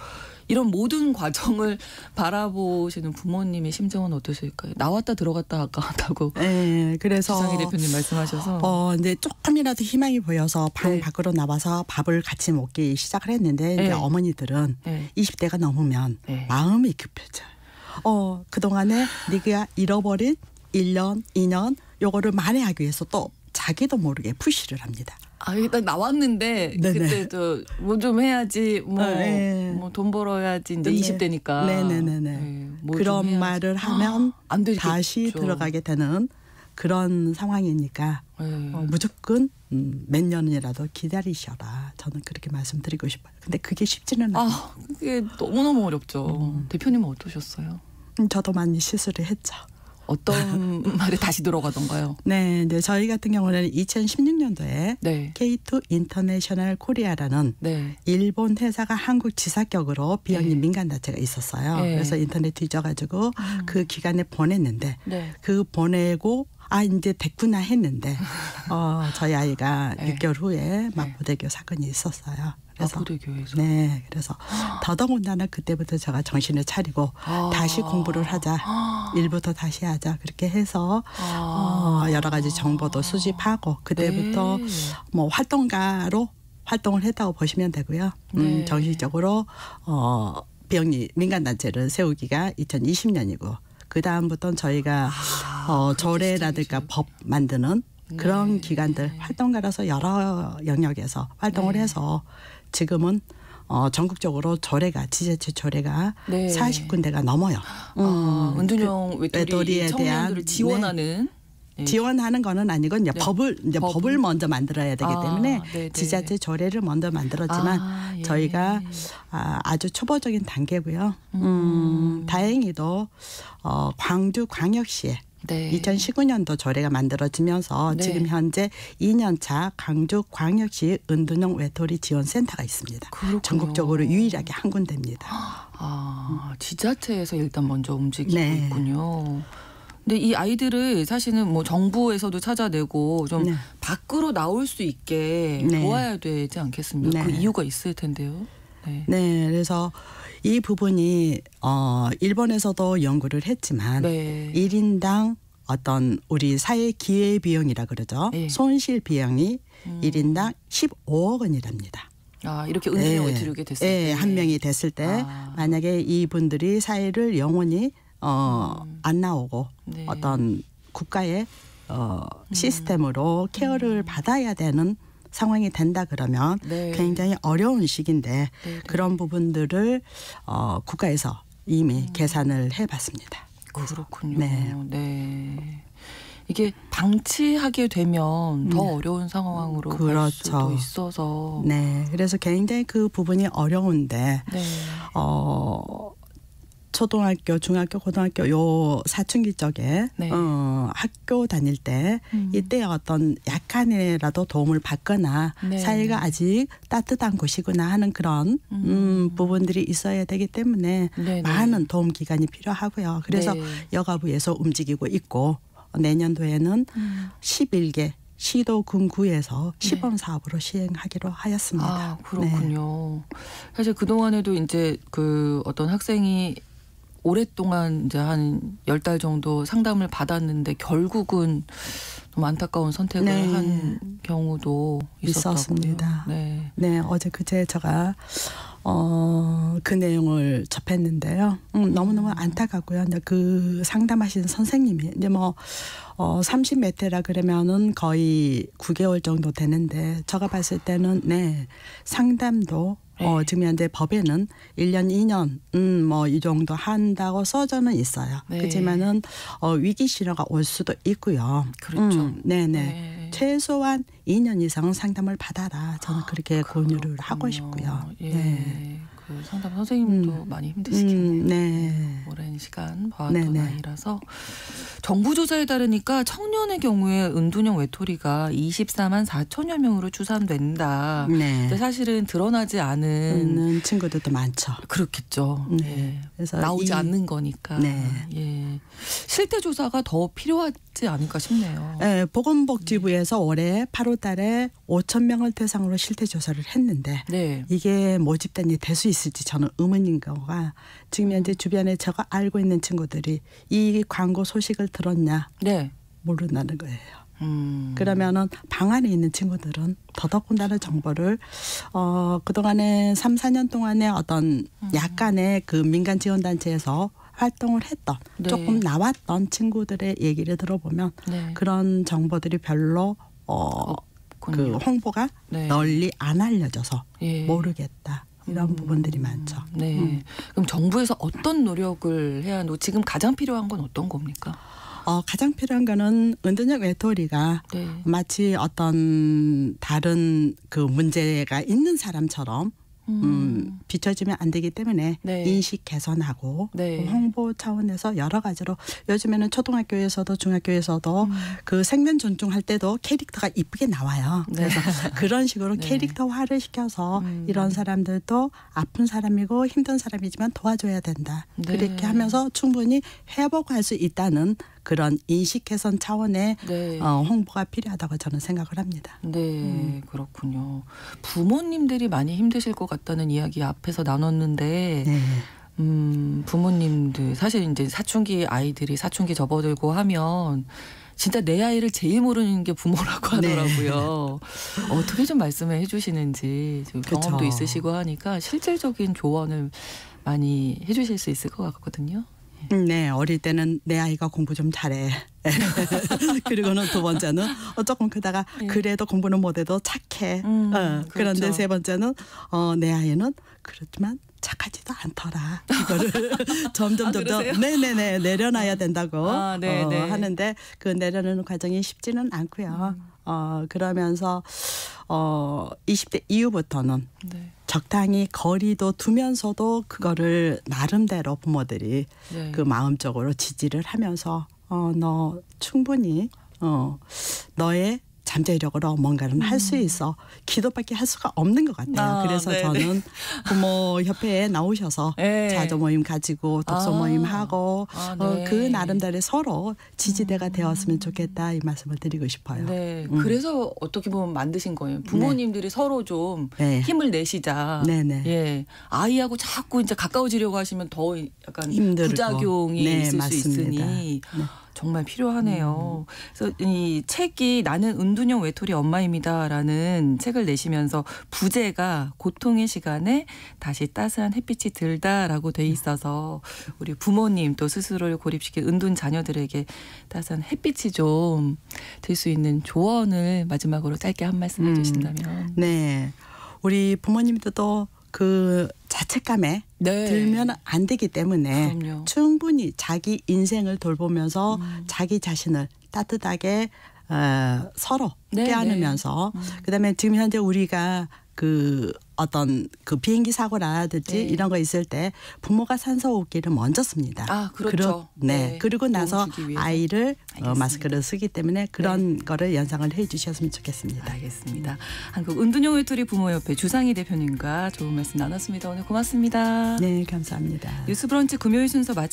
이런 모든 과정을 바라보시는 부모님의 심정은 어떠실까요? 나왔다 들어갔다 아까 한다고 네, 그래서 지상희 대표님 말씀하셔서 이제 조금이라도 희망이 보여서 방 밖으로 나와서 밥을 같이 먹기 시작을 했는데 이제 어머니들은 20대가 넘으면 마음이 급해져요. 그동안에 네가 잃어버린 1년, 2년 요거를 만회하기 위해서 또 자기도 모르게 푸시를 합니다. 일단 나왔는데 네네. 그때도 뭐 좀 해야지 뭐 돈 벌어야지 이제 네. 20대니까 네네네네. 뭐 그런 좀 말을 하면 안 되겠죠. 다시 들어가게 되는 그런 상황이니까 무조건 몇 년이라도 기다리셔라. 저는 그렇게 말씀드리고 싶어요. 근데 그게 쉽지는 않아요. 그게 너무너무 어렵죠. 대표님은 어떠셨어요? 저도 많이 실수를 했죠. 어떤 말에 다시 들어가던가요? 네, 저희 같은 경우는 2016년도에 K2 인터내셔널 코리아라는 일본 회사가 한국 지사격으로 비영리 민간단체가 있었어요. 그래서 인터넷 뒤져가지고 그 기간에 보냈는데 그 보내고 이제 됐구나 했는데 저희 아이가 네. 6개월 후에 마포대교 사건이 있었어요. 그래서 마포대교에서. 네, 그래서 더더군다나 그때부터 제가 정신을 차리고 다시 공부를 하자, 일부터 다시 하자 그렇게 해서 여러 가지 정보도 수집하고 그때부터 네. 뭐 활동가로 활동을 했다고 보시면 되고요. 네. 정식적으로 비영리 민간단체를 세우기가 2020년이고 그 다음부터는 저희가 조례라든가 법 만드는 그런 기관들 활동가라서 여러 영역에서 활동을 해서 지금은 전국적으로 조례가 지자체 조례가 네. 40군데가 넘어요. 은둔형 외톨이 청년들을 지원하는 네. 지원하는 거는 아니고 이제 네. 법을 먼저 만들어야 되기 때문에 네네. 지자체 조례를 먼저 만들었지만 예. 저희가 아주 초보적인 단계고요. 다행히도 광주광역시에 네. 2019년도 조례가 만들어지면서 네. 지금 현재 2년차 광주광역시 은둔형 외톨이 지원센터가 있습니다. 그렇군요. 전국적으로 유일하게 한 군데입니다. 지자체에서 일단 먼저 움직이고 네. 있군요. 근데 이 아이들을 사실은 뭐 정부에서도 찾아내고 좀 네. 밖으로 나올 수 있게 네. 도와야 되지 않겠습니까? 네. 그 이유가 있을 텐데요. 네. 네, 그래서 이 부분이 일본에서도 연구를 했지만 네. 1인당 어떤 우리 사회 기회 비용이라 그러죠. 네. 손실 비용이 1인당 15억 원이랍니다. 이렇게 은둔형 외톨이게 됐을 때. 네, 한 명이 됐을 때 만약에 이분들이 사회를 영원히 안 나오고 네. 어떤 국가의 시스템으로 케어를 받아야 되는 상황이 된다 그러면 네. 굉장히 어려운 시기인데 네. 그런 부분들을 국가에서 이미 계산을 해봤습니다. 그렇군요. 네. 네. 이게 방치하게 되면 더 어려운 상황으로 갈 수도 있어서. 네, 그래서 굉장히 그 부분이 어려운데 네. 초등학교, 중학교, 고등학교 요 사춘기 쪽에 네. 학교 다닐 때 이때 어떤 약간이라도 도움을 받거나 네. 사회가 아직 따뜻한 곳이구나 하는 그런 부분들이 있어야 되기 때문에 네, 많은 도움 기관이 필요하고요. 그래서 네. 여가부에서 움직이고 있고 내년도에는 11개 시도군구에서 시범 사업으로 시행하기로 하였습니다. 그렇군요. 사실 그 동안에도 이제 그 어떤 학생이 오랫동안 이제 한 10달 정도 상담을 받았는데 결국은 좀 안타까운 선택을 한 경우도 있었습니다. 네. 네, 어제 그제 제가 그 내용을 접했는데요. 너무너무 안타깝고요. 이제 그 상담하신 선생님이 이제 뭐 30몇 대라 그러면은 거의 9개월 정도 되는데 제가 봤을 때는 상담도 지금 현재 법에는 1년, 2년 뭐 이 정도 한다고 써져는 있어요. 네. 그렇지만은 위기 신호가 올 수도 있고요. 그렇죠. 네네. 최소한 2년 이상은 상담을 받아라. 저는 그렇게 권유를 하고 싶고요. 예. 네. 그 상담 선생님도 많이 힘드시겠네요. 네. 오랜 시간 봐왔던 아이라서 정부 조사에 따르니까 청년의 경우에 은둔형 외톨이가 24만 4천여 명으로 추산된다. 네. 근데 사실은 드러나지 않은 친구들도 많죠. 그렇겠죠. 네. 예. 그래서 나오지 않는 거니까. 네. 예. 실태 조사가 더 필요하지 않을까 싶네요. 네, 보건복지부에서 올해 8월 달에 5천 명을 대상으로 실태 조사를 했는데 네. 이게 모집단이 될 수 있을지 저는 의문인 거가 지금 현재 주변에 제가 알고 있는 친구들이 이 광고 소식을 들었냐 네. 모른다는 거예요. 그러면은 방 안에 있는 친구들은 더더군다나 정보를 그동안에 3, 4년 동안에 어떤 약간의 그 민간 지원단체에서 활동을 했던 조금 나왔던 친구들의 얘기를 들어보면 그런 정보들이 별로 그 홍보가 널리 안 알려져서 모르겠다. 이런 부분들이 많죠. 네. 그럼 정부에서 어떤 노력을 해야 하고 지금 가장 필요한 건 어떤 겁니까? 가장 필요한 거는 은둔형 외톨이가 마치 어떤 다른 그 문제가 있는 사람처럼 비춰지면 안 되기 때문에 인식 개선하고 홍보 차원에서 여러 가지로 요즘에는 초등학교에서도 중학교에서도 그 생명 존중할 때도 캐릭터가 이쁘게 나와요. 그래서 그런 식으로 캐릭터화를 시켜서 이런 사람들도 아픈 사람이고 힘든 사람이지만 도와줘야 된다. 그렇게 하면서 충분히 회복할 수 있다는 그런 인식 개선 차원의 네. 홍보가 필요하다고 저는 생각을 합니다. 네, 그렇군요. 부모님들이 많이 힘드실 것 같다는 이야기 앞에서 나눴는데 네. 부모님들 사실 이제 사춘기 아이들이 사춘기 접어들고 하면 진짜 내 아이를 제일 모르는 게 부모라고 하더라고요. 어떻게 좀 말씀을 해주시는지 지금 경험도 그쵸. 있으시고 하니까 실질적인 조언을 많이 해주실 수 있을 것 같거든요. 네, 어릴 때는 내 아이가 공부 좀 잘해. 그리고는 두 번째는 조금 크다가 그래도 공부는 못해도 착해. 그런데 그렇죠. 세 번째는 내 아이는 그렇지만 착하지도 않더라. 이거를 점점 그러세요? 네네네 내려놔야 된다고 네네. 하는데 그 내려놓는 과정이 쉽지는 않고요. 그러면서 20대 이후부터는 네. 적당히 거리도 두면서도 그거를 나름대로 부모들이 네. 그 마음적으로 지지를 하면서 너 충분히 너의 잠재력으로 뭔가는 할 수 있어. 기도밖에 할 수가 없는 것 같아요. 그래서 네네. 저는 부모협회에 나오셔서 네. 자조 모임 가지고 독서 모임 하고 네. 그 나름대로 서로 지지대가 되었으면 좋겠다 이 말씀을 드리고 싶어요. 네, 그래서 어떻게 보면 만드신 거예요. 부모님들이 서로 좀 네. 힘을 내시자. 네네. 예, 아이하고 자꾸 이제 가까워지려고 하시면 더 약간 힘들고. 부작용이 네, 있을 맞습니다. 수 있으니 정말 필요하네요. 그래서 이 책이 나는 은둔형 외톨이 엄마입니다라는 책을 내시면서 부제가 고통의 시간에 다시 따스한 햇빛이 들다라고 돼 있어서 우리 부모님 또 스스로를 고립시킨 은둔 자녀들에게 따스한 햇빛이 좀 들 수 있는 조언을 마지막으로 짧게 한 말씀 해주신다면. 네, 우리 부모님들도 그 자책감에 네. 들면 안 되기 때문에 그럼요. 충분히 자기 인생을 돌보면서 자기 자신을 따뜻하게 서로 네, 껴안으면서 그다음에 지금 현재 우리가 그 어떤 그 비행기 사고라든지 네. 이런 거 있을 때 부모가 산소호흡기를 먼저 씁니다. 아, 그렇죠. 네. 네. 그리고 나서 도움 주기 위해서. 아이를 알겠습니다. 마스크를 쓰기 때문에 그런 거를 연상을 해 주셨으면 좋겠습니다. 알겠습니다. 한국 은둔형 외톨이 부모협회 주상희 대표님과 좋은 말씀 나눴습니다. 오늘 고맙습니다. 네, 감사합니다. 뉴스브런치 금요일 순서 마치